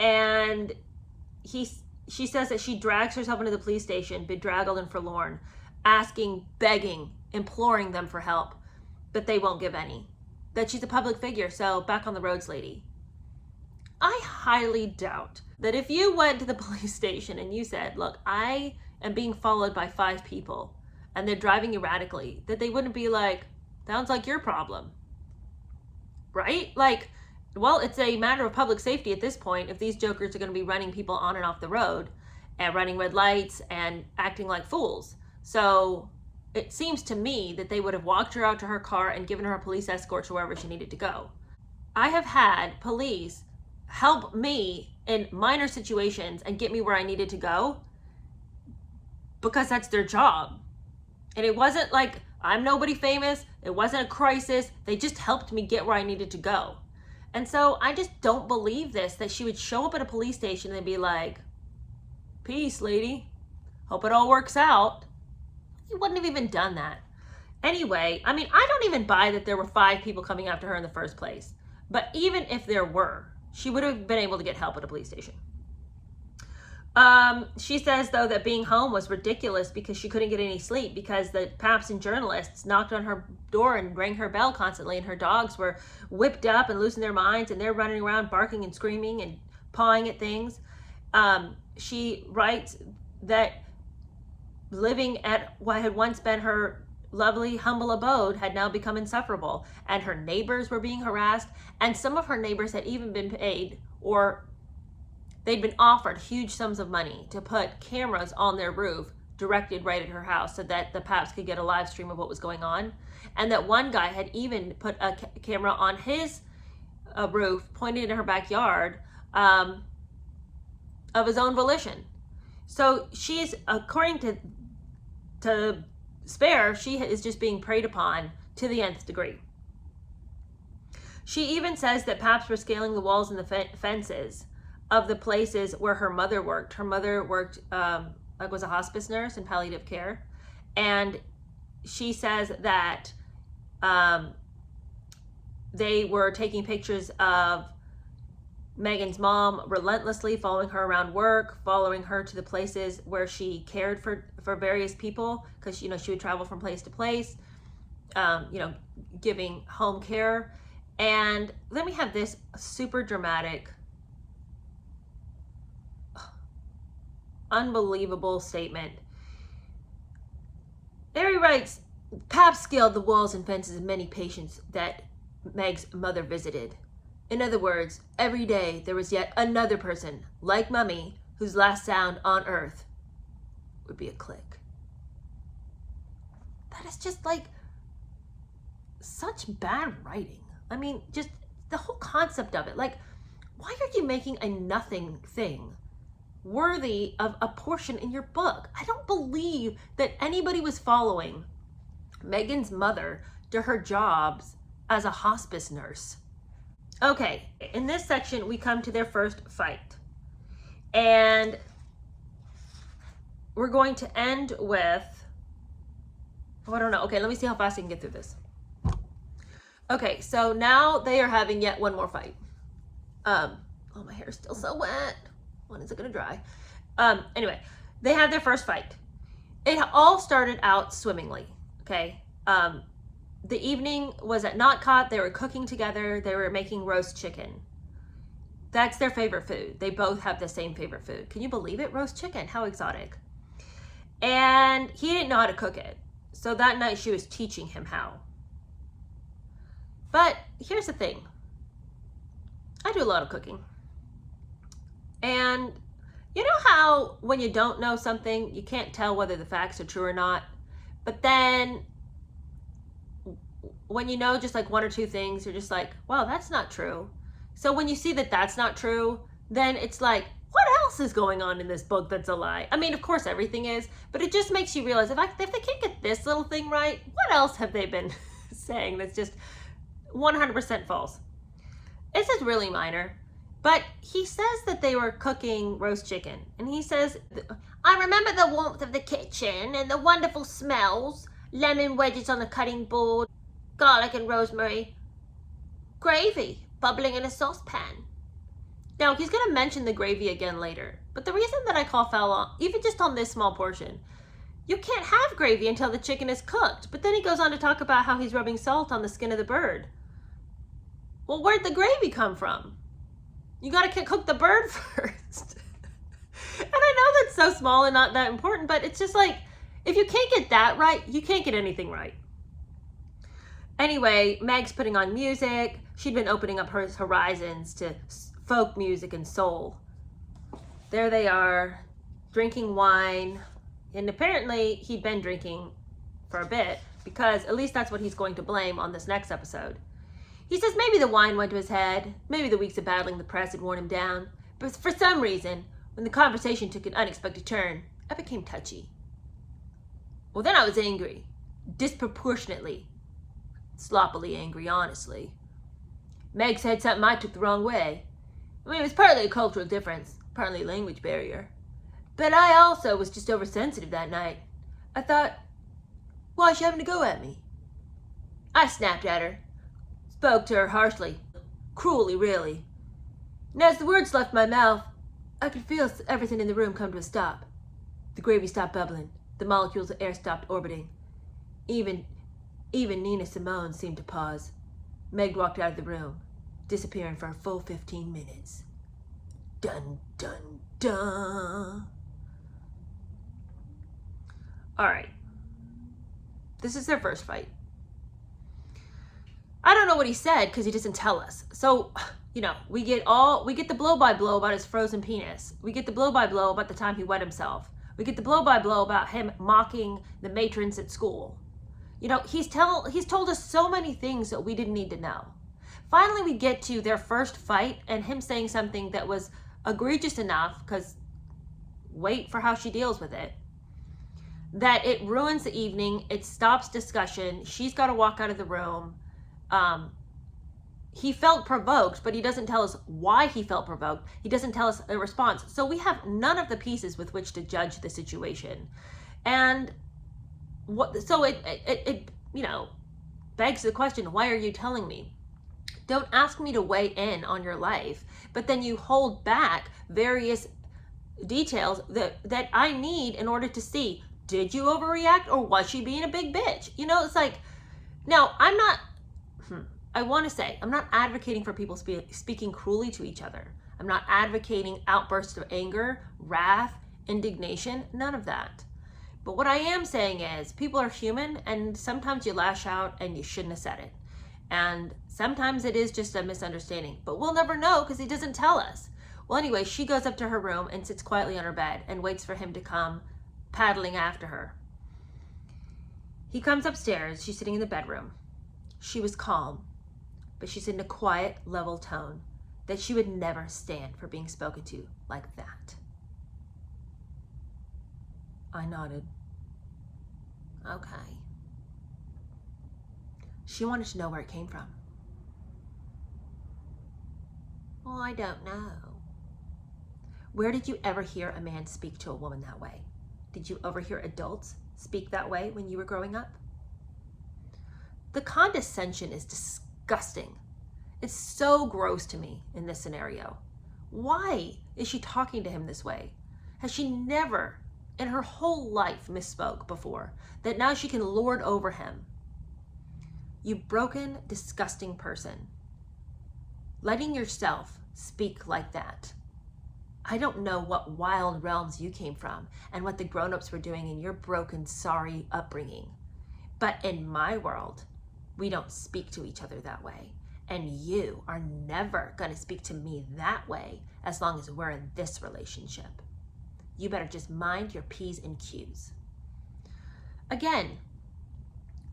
[SPEAKER 1] And she says that she drags herself into the police station, bedraggled and forlorn, asking, begging, imploring them for help, but they won't give any. That she's a public figure, so back on the roads, lady. I highly doubt that if you went to the police station and you said, look, I am being followed by 5 people and they're driving erratically, that they wouldn't be like, sounds like your problem. Right? Like, well, it's a matter of public safety at this point if these jokers are going to be running people on and off the road and running red lights and acting like fools. So it seems to me that they would have walked her out to her car and given her a police escort to wherever she needed to go. I have had police help me in minor situations and get me where I needed to go because that's their job. And it wasn't like I'm nobody famous. It wasn't a crisis. They just helped me get where I needed to go. And so I just don't believe this, that she would show up at a police station and be like, peace, lady. Hope it all works out. He wouldn't have even done that. Anyway, I mean, I don't even buy that there were 5 people coming after her in the first place. But even if there were, she would have been able to get help at a police station. She says, though, that being home was ridiculous because she couldn't get any sleep because the paps and journalists knocked on her door and rang her bell constantly, and her dogs were whipped up and losing their minds, and they're running around barking and screaming and pawing at things. She writes that living at what had once been her lovely, humble abode had now become insufferable, and her neighbors were being harassed, and some of her neighbors had even been paid, or they'd been offered huge sums of money to put cameras on their roof directed right at her house so that the paps could get a live stream of what was going on. And that one guy had even put a camera on his roof pointed in her backyard of his own volition. So she's, according to Spare, she is just being preyed upon to the nth degree. She even says that paps were scaling the walls and the fences of the places where her mother worked. Her mother worked, was a hospice nurse in palliative care. And she says that they were taking pictures of Megan's mom relentlessly, following her around work, following her to the places where she cared for various people, because she would travel from place to place, giving home care. And then we have this super dramatic, unbelievable statement. Harry writes, Paps scaled the walls and fences of many patients that Meg's mother visited. In other words, every day there was yet another person, like Mummy, whose last sound on earth would be a click. That is just like such bad writing. I mean, just the whole concept of it. Like, why are you making a nothing thing worthy of a portion in your book? I don't believe that anybody was following Megan's mother to her jobs as a hospice nurse. Okay, in this section, we come to their first fight. And we're going to end with, I don't know. Okay, let me see how fast I can get through this. Okay, so now they are having yet one more fight. Oh, my hair is still so wet. When is it gonna dry? Anyway, they had their first fight. It all started out swimmingly, okay? The evening was at Notcott. They were cooking together. They were making roast chicken. That's their favorite food. They both have the same favorite food. Can you believe it? Roast chicken. How exotic. And he didn't know how to cook it. So that night she was teaching him how. But here's the thing. I do a lot of cooking. And you know how when you don't know something, you can't tell whether the facts are true or not? But then when you know just like one or two things, you're just like, wow, that's not true. So when you see that that's not true, then it's like, what else is going on in this book that's a lie? I mean, of course, everything is, but it just makes you realize if they can't get this little thing right, what else have they been saying that's just 100% false? This is really minor, but he says that they were cooking roast chicken, and he says, I remember the warmth of the kitchen and the wonderful smells, lemon wedges on the cutting board, garlic and rosemary, gravy bubbling in a saucepan. Now, he's going to mention the gravy again later, but the reason that I call foul, even just on this small portion, you can't have gravy until the chicken is cooked. But then he goes on to talk about how he's rubbing salt on the skin of the bird. Well, where'd the gravy come from? You got to cook the bird first. And I know that's so small and not that important, but it's just like, if you can't get that right, you can't get anything right. Anyway, Meg's putting on music. She'd been opening up her horizons to folk music and soul. There they are, drinking wine. And apparently he'd been drinking for a bit, because at least that's what he's going to blame on this next episode. He says maybe the wine went to his head, maybe the weeks of battling the press had worn him down, but for some reason, when the conversation took an unexpected turn, I became touchy. Well, then I was angry, disproportionately, sloppily angry, honestly. Meg said something I took the wrong way. I mean, it was partly a cultural difference, partly a language barrier. But I also was just oversensitive that night. I thought, why is she having to go at me? I snapped at her, spoke to her harshly, cruelly really. And as the words left my mouth, I could feel everything in the room come to a stop. The gravy stopped bubbling, the molecules of air stopped orbiting. Even Nina Simone seemed to pause. Meg walked out of the room, disappearing for a full 15 minutes. Dun, dun, dun. All right. This is their first fight. I don't know what he said because he doesn't tell us. So, you know, we get the blow-by-blow about his frozen penis. We get the blow-by-blow about the time he wet himself. We get the blow-by-blow about him mocking the matrons at school. You know, he's told us so many things that we didn't need to know. Finally, we get to their first fight and him saying something that was egregious enough, because wait for how she deals with it, that it ruins the evening. It stops discussion. She's got to walk out of the room. He felt provoked, but he doesn't tell us why he felt provoked. He doesn't tell us a response. So we have none of the pieces with which to judge the situation. And so it you know, begs the question, why are you telling me? Don't ask me to weigh in on your life, but then you hold back various details that I need in order to see, did you overreact or was she being a big bitch? You know, it's like, now I want to say, I'm not advocating for people speaking cruelly to each other. I'm not advocating outbursts of anger, wrath, indignation, none of that. But what I am saying is people are human, and sometimes you lash out and you shouldn't have said it. And sometimes it is just a misunderstanding, but we'll never know because he doesn't tell us. Well, anyway, she goes up to her room and sits quietly on her bed and waits for him to come paddling after her. He comes upstairs. She's sitting in the bedroom. She was calm, but she's in a quiet, level tone that she would never stand for being spoken to like that. I nodded. Okay. She wanted to know where it came from. Well, I don't know. Where did you ever hear a man speak to a woman that way? Did you overhear adults speak that way when you were growing up? The condescension is disgusting. It's so gross to me in this scenario. Why is she talking to him this way? Has she never in her whole life misspoke before, that now she can lord over him? You broken, disgusting person. Letting yourself speak like that. I don't know what wild realms you came from and what the grown-ups were doing in your broken, sorry upbringing. But in my world, we don't speak to each other that way. And you are never going to speak to me that way as long as we're in this relationship. You better just mind your P's and Q's. Again,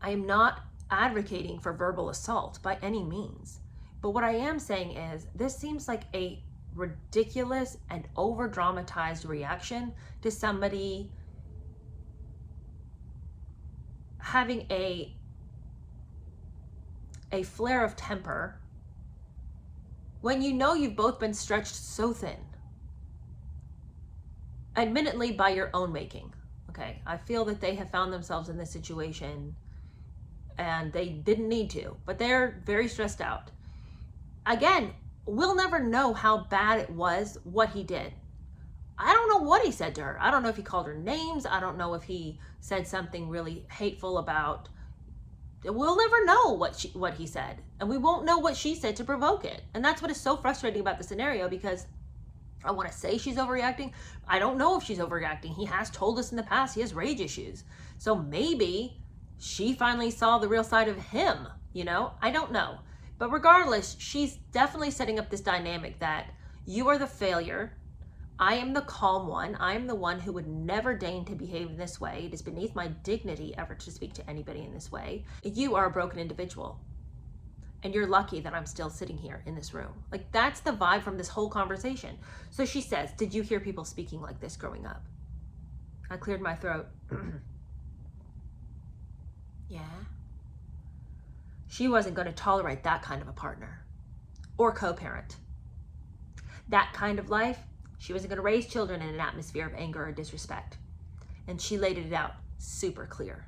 [SPEAKER 1] I am not advocating for verbal assault by any means. But what I am saying is this seems like a ridiculous and over-dramatized reaction to somebody having a flare of temper when you know you've both been stretched so thin. Admittedly, by your own making. Okay, I feel that they have found themselves in this situation and they didn't need to, but they're very stressed out. Again, we'll never know how bad it was, what he did. I don't know what he said to her. I don't know if he called her names. I don't know if he said something really hateful about. We'll never know what he said, and we won't know what she said to provoke it. And that's what is so frustrating about the scenario, because I want to say she's overreacting. I don't know if she's overreacting. He has told us in the past he has rage issues. So maybe she finally saw the real side of him, you know? I don't know. But regardless, she's definitely setting up this dynamic that you are the failure. I am the calm one. I am the one who would never deign to behave in this way. It is beneath my dignity ever to speak to anybody in this way. You are a broken individual. And you're lucky that I'm still sitting here in this room. Like, that's the vibe from this whole conversation. So she says, did you hear people speaking like this growing up? I cleared my throat. Yeah. She wasn't going to tolerate that kind of a partner or co-parent. That kind of life, she wasn't going to raise children in an atmosphere of anger or disrespect. And she laid it out super clear.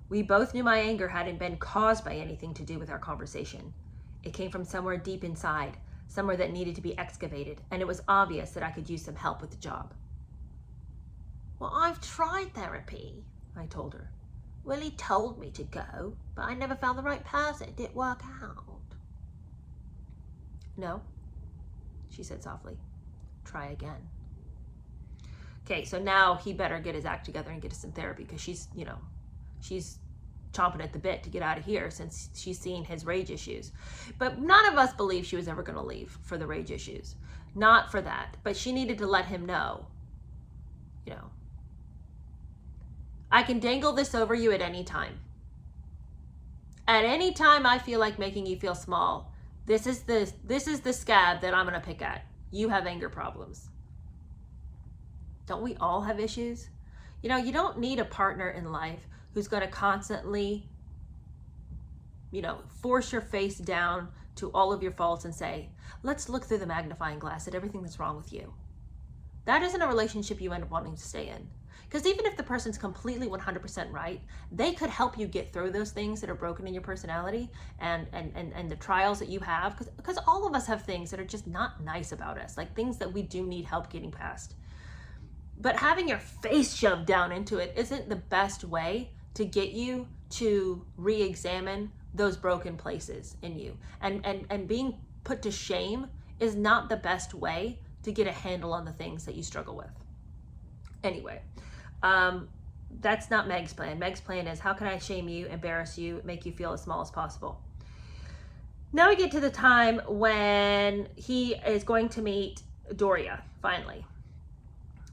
[SPEAKER 1] We both knew my anger hadn't been caused by anything to do with our conversation. It came from somewhere deep inside, somewhere that needed to be excavated, and it was obvious that I could use some help with the job. Well, I've tried therapy, I told her. Willie told me to go, but I never found the right person. It didn't work out. No, she said softly. Try again. Okay, so now he better get his act together and get us some therapy, because she's chomping at the bit to get out of here since she's seen his rage issues. But none of us believed she was ever going to leave for the rage issues. Not for that. But she needed to let him know, you know, I can dangle this over you at any time. At any time I feel like making you feel small, this is the scab that I'm going to pick at. You have anger problems. Don't we all have issues? You know, you don't need a partner in life who's going to constantly, you know, force your face down to all of your faults and say, let's look through the magnifying glass at everything that's wrong with you. That isn't a relationship you end up wanting to stay in. Because even if the person's completely 100% right, they could help you get through those things that are broken in your personality and the trials that you have. Because all of us have things that are just not nice about us, like things that we do need help getting past. But having your face shoved down into it isn't the best way to get you to re-examine those broken places in you. And being put to shame is not the best way to get a handle on the things that you struggle with. Anyway, that's not Meg's plan. Meg's plan is, how can I shame you, embarrass you, make you feel as small as possible? Now we get to the time when he is going to meet Doria, finally.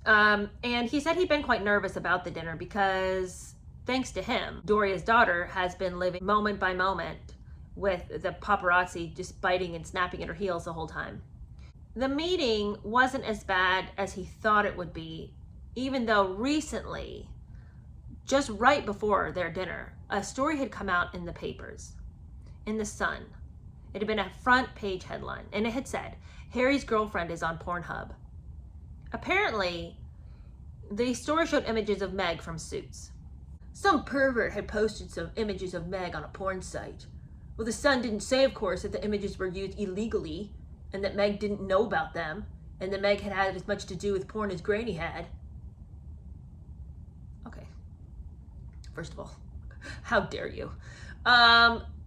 [SPEAKER 1] And he said he'd been quite nervous about the dinner because, thanks to him, Doria's daughter has been living moment by moment with the paparazzi just biting and snapping at her heels the whole time. The meeting wasn't as bad as he thought it would be, even though recently, just right before their dinner, a story had come out in the papers, in the Sun. It had been a front page headline, and it had said, Harry's girlfriend is on Pornhub. Apparently, the story showed images of Meg from Suits. Some pervert had posted some images of Meg on a porn site. Well, the Sun didn't say, of course, that the images were used illegally, and that Meg didn't know about them, and that Meg had had as much to do with porn as Granny had. Okay. First of all, How dare you?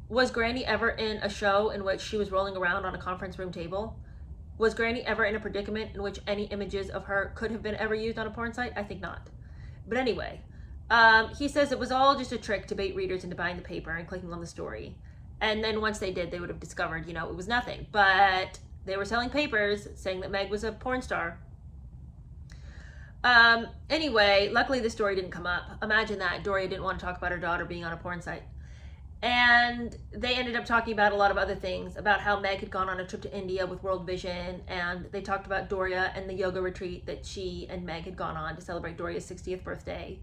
[SPEAKER 1] Was Granny ever in a show in which she was rolling around on a conference room table? Was Granny ever in a predicament in which any images of her could have been ever used on a porn site? I think not. But anyway, he says it was all just a trick to bait readers into buying the paper and clicking on the story. And then once they did, they would have discovered, you know, it was nothing. But they were selling papers saying that Meg was a porn star. Anyway, luckily the story didn't come up. Imagine that. Doria didn't want to talk about her daughter being on a porn site. And they ended up talking about a lot of other things, about how Meg had gone on a trip to India with World Vision, and they talked about Doria and the yoga retreat that she and Meg had gone on to celebrate Doria's 60th birthday.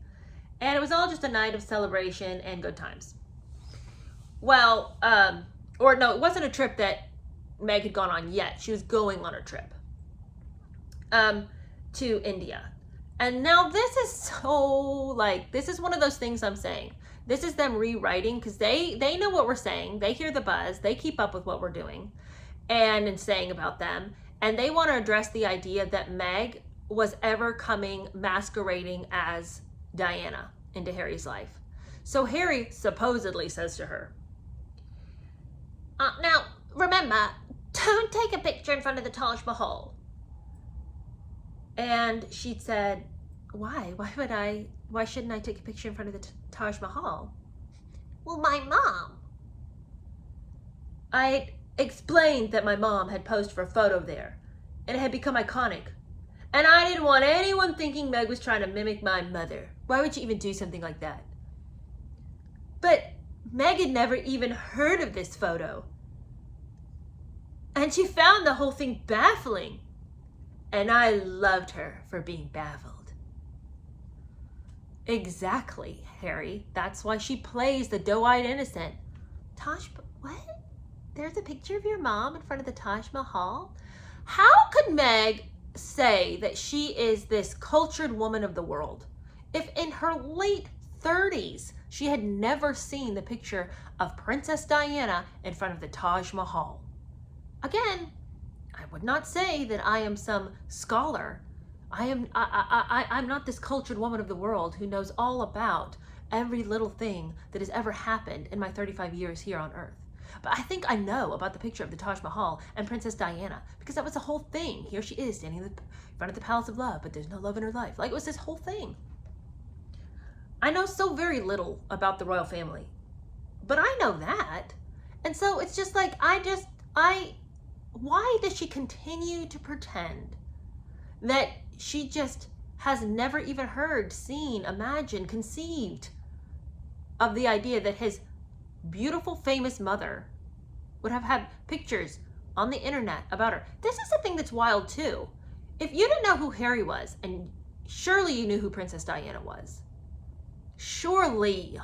[SPEAKER 1] And it was all just a night of celebration and good times. Well, or no, it wasn't a trip that Meg had gone on yet. She was going on a trip to India. And now this is so, like, this is one of those things I'm saying. This is them rewriting, because they know what we're saying. They hear the buzz. They keep up with what we're doing and saying about them. And they want to address the idea that Meg was ever coming masquerading as Diana into Harry's life. So Harry supposedly says to her, now, remember, don't take a picture in front of the Taj Mahal. And she said, why? Why shouldn't I take a picture in front of the Taj Mahal? Well, my mom. I explained that my mom had posed for a photo there, and it had become iconic. And I didn't want anyone thinking Meg was trying to mimic my mother. Why would she even do something like that? But Meg had never even heard of this photo. And she found the whole thing baffling. And I loved her for being baffled. Exactly, Harry. That's why she plays the doe-eyed innocent. What? There's a picture of your mom in front of the Taj Mahal? How could Meg say that she is this cultured woman of the world if in her late 30s she had never seen the picture of Princess Diana in front of the Taj Mahal? Again, I would not say that I am some scholar. I'm not this cultured woman of the world who knows all about every little thing that has ever happened in my 35 years here on Earth. But I think I know about the picture of the Taj Mahal and Princess Diana, because that was the whole thing. Here she is standing in front of the Palace of Love, but there's no love in her life. Like, it was this whole thing. I know so very little about the royal family, but I know that. And so it's just like, why does she continue to pretend that she just has never even heard, seen, imagined, conceived of the idea that his beautiful, famous mother would have had pictures on the internet about her? This is the thing that's wild too. If you didn't know who Harry was, and surely you knew who Princess Diana was. Surely.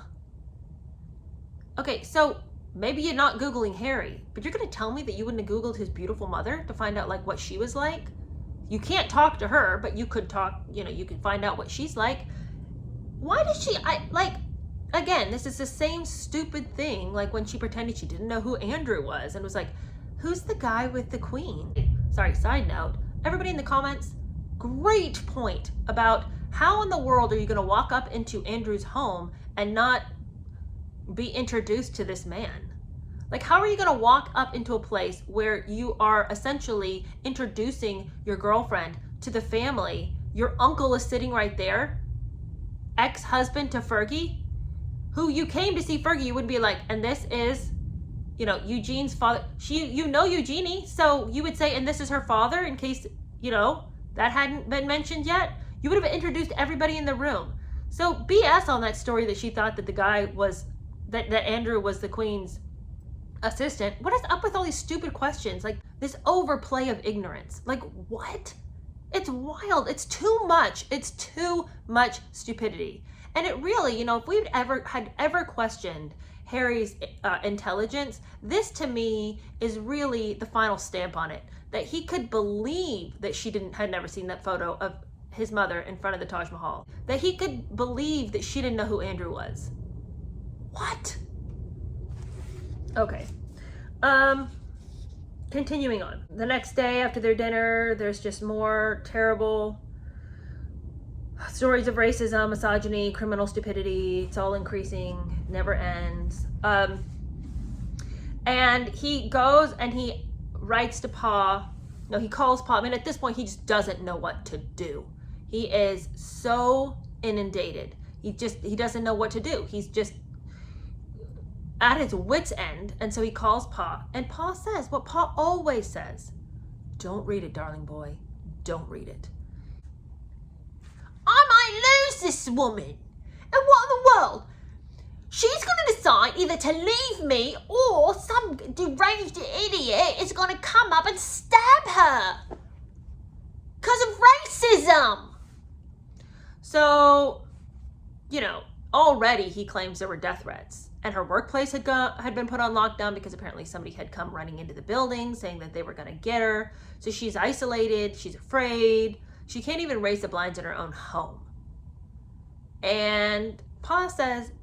[SPEAKER 1] Okay, so maybe you're not Googling Harry, but you're going to tell me that you wouldn't have Googled his beautiful mother to find out, like, what she was like? You can't talk to her, but you could talk, you could find out what she's like. Why does she, again, this is the same stupid thing, like when she pretended she didn't know who Andrew was and was like, who's the guy with the queen? Sorry, side note, everybody in the comments, great point about how in the world are you going to walk up into Andrew's home and not be introduced to this man? Like, how are you going to walk up into a place where you are essentially introducing your girlfriend to the family? Your uncle is sitting right there, ex-husband to Fergie, who you came to see Fergie. You would be like, and this is, Eugene's father. You know Eugenie, so you would say, and this is her father, in case, that hadn't been mentioned yet. You would have introduced everybody in the room. So BS on that story that she thought that the guy was, that Andrew was the queen's assistant. What is up with all these stupid questions? Like, this overplay of ignorance. Like, what? It's wild. It's too much. It's too much stupidity. And it really, if we'd ever questioned Harry's intelligence, this to me is really the final stamp on it. That he could believe that she had never seen that photo of his mother in front of the Taj Mahal. That he could believe that she didn't know who Andrew was. What? Okay. Continuing on. The next day after their dinner, there's just more terrible Stories of racism, misogyny, criminal stupidity. It's all increasing, never ends. And he goes and he writes to Pa. No, he calls Pa. I mean, at this point, he just doesn't know what to do. He is so inundated. He doesn't know what to do. He's just at his wit's end. And so he calls Pa. And Pa says what Pa always says. Don't read it, darling boy. Don't read it. I might lose this woman. And what in the world? She's going to decide either to leave me or some deranged idiot is going to come up and stab her. Because of racism. So, already he claims there were death threats. And her workplace had been put on lockdown because apparently somebody had come running into the building saying that they were going to get her. So she's isolated. She's afraid. She can't even raise the blinds in her own home. And Pa says,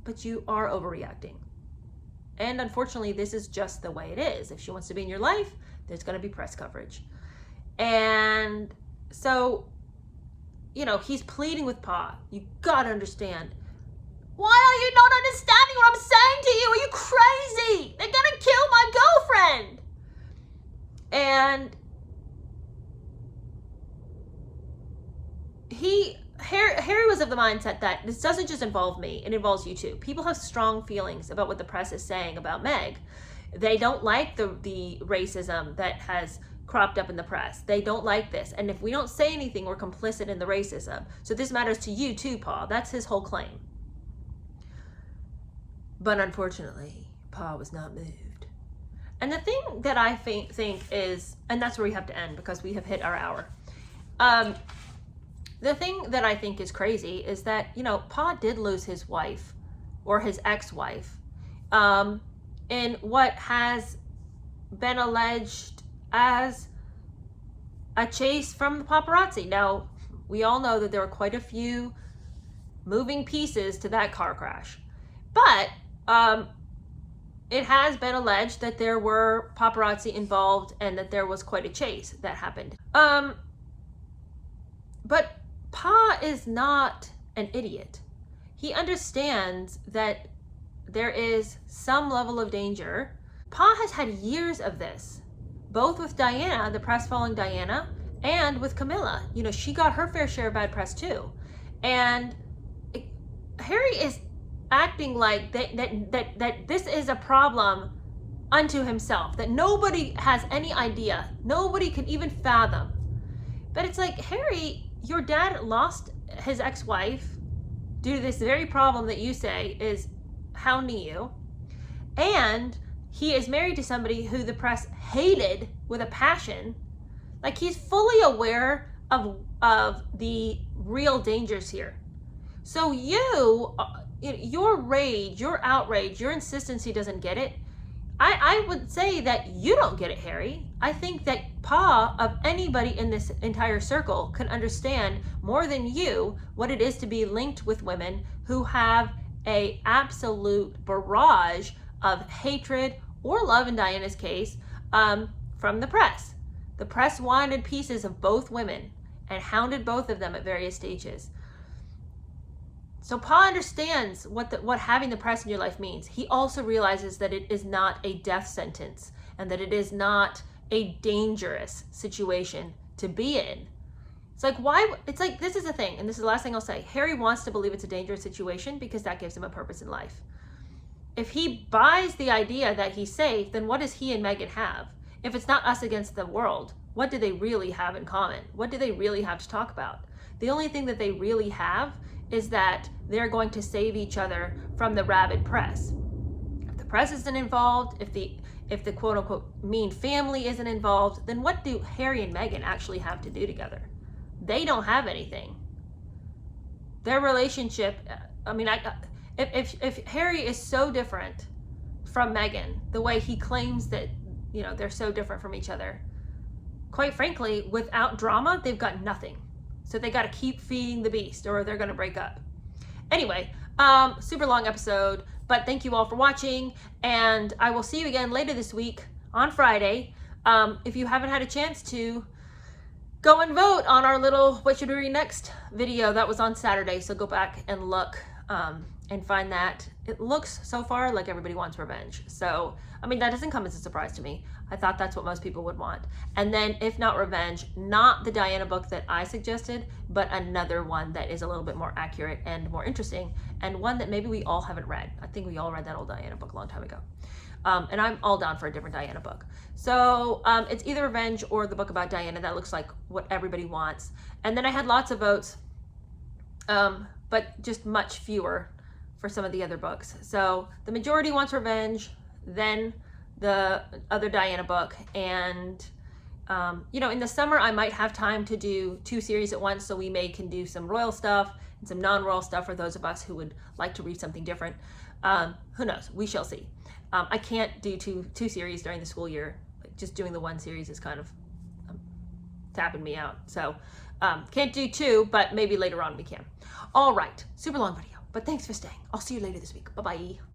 [SPEAKER 1] but you are overreacting. And unfortunately, this is just the way it is. If she wants to be in your life, there's going to be press coverage. And so, he's pleading with Pa. You got to understand. Why are you not understanding what I'm saying to you? Are you crazy? They're going to kill my girlfriend. And Harry was of the mindset that this doesn't just involve me, it involves you too. People have strong feelings about what the press is saying about Meg. They don't like the racism that has cropped up in the press. They don't like this. And if we don't say anything, we're complicit in the racism. So this matters to you too, Pa. That's his whole claim. But unfortunately, Pa was not moved. And the thing that I think is, and that's where we have to end because we have hit our hour. The thing that I think is crazy is that, Pa did lose his wife or his ex-wife in what has been alleged as a chase from the paparazzi. Now, we all know that there were quite a few moving pieces to that car crash. But it has been alleged that there were paparazzi involved and that there was quite a chase that happened. But Pa is not an idiot. He understands that there is some level of danger. Pa has had years of this, both with Diana, the press following Diana, and with Camilla. She got her fair share of bad press too. And Harry is acting like that this is a problem unto himself, that nobody has any idea, nobody can even fathom. But it's like, Harry, your dad lost his ex-wife due to this very problem that you say is hounding you, and he is married to somebody who the press hated with a passion. Like, he's fully aware of the real dangers here. So your rage, your outrage, your insistence he doesn't get it, I would say that you don't get it, Harry. I think that Pa, of anybody in this entire circle, can understand more than you what it is to be linked with women who have a absolute barrage of hatred or love, in Diana's case, from the press. The press wanted pieces of both women and hounded both of them at various stages. So Pa understands what having the press in your life means. He also realizes that it is not a death sentence and that it is not a dangerous situation to be in. It's like, this is the thing, and this is the last thing I'll say. Harry wants to believe it's a dangerous situation because that gives him a purpose in life. If he buys the idea that he's safe, then what does he and Meghan have? If it's not us against the world, what do they really have in common? What do they really have to talk about? The only thing that they really have is that they're going to save each other from the rabid press. If the press isn't involved, if the quote unquote mean family isn't involved, then what do Harry and Meghan actually have to do together? They don't have anything. Their relationship, if Harry is so different from Meghan, the way he claims that, they're so different from each other, quite frankly, without drama, they've got nothing. So they got to keep feeding the beast or they're going to break up. Anyway, super long episode, but thank you all for watching. And I will see you again later this week on Friday. If you haven't had a chance to go and vote on our little What Should We Read Next video. That was on Saturday, so go back and look and find that. It looks so far like everybody wants revenge. So, I mean, that doesn't come as a surprise to me. I thought that's what most people would want. And then, if not revenge, not the Diana book that I suggested, but another one that is a little bit more accurate and more interesting, and one that maybe we all haven't read. I think we all read that old Diana book a long time ago. And I'm all down for a different Diana book. So it's either Revenge or the book about Diana. That looks like what everybody wants. And then I had lots of votes, but just much fewer for some of the other books. So the majority wants Revenge, then the other Diana book. And, you know, in the summer, I might have time to do 2 series at once. So we can do some royal stuff and some non-royal stuff for those of us who would like to read something different. Who knows? We shall see. I can't do two series during the school year. Just doing the 1 series is kind of tapping me out. So can't do 2, but maybe later on we can. All right, super long video, but thanks for staying. I'll see you later this week. Bye-bye.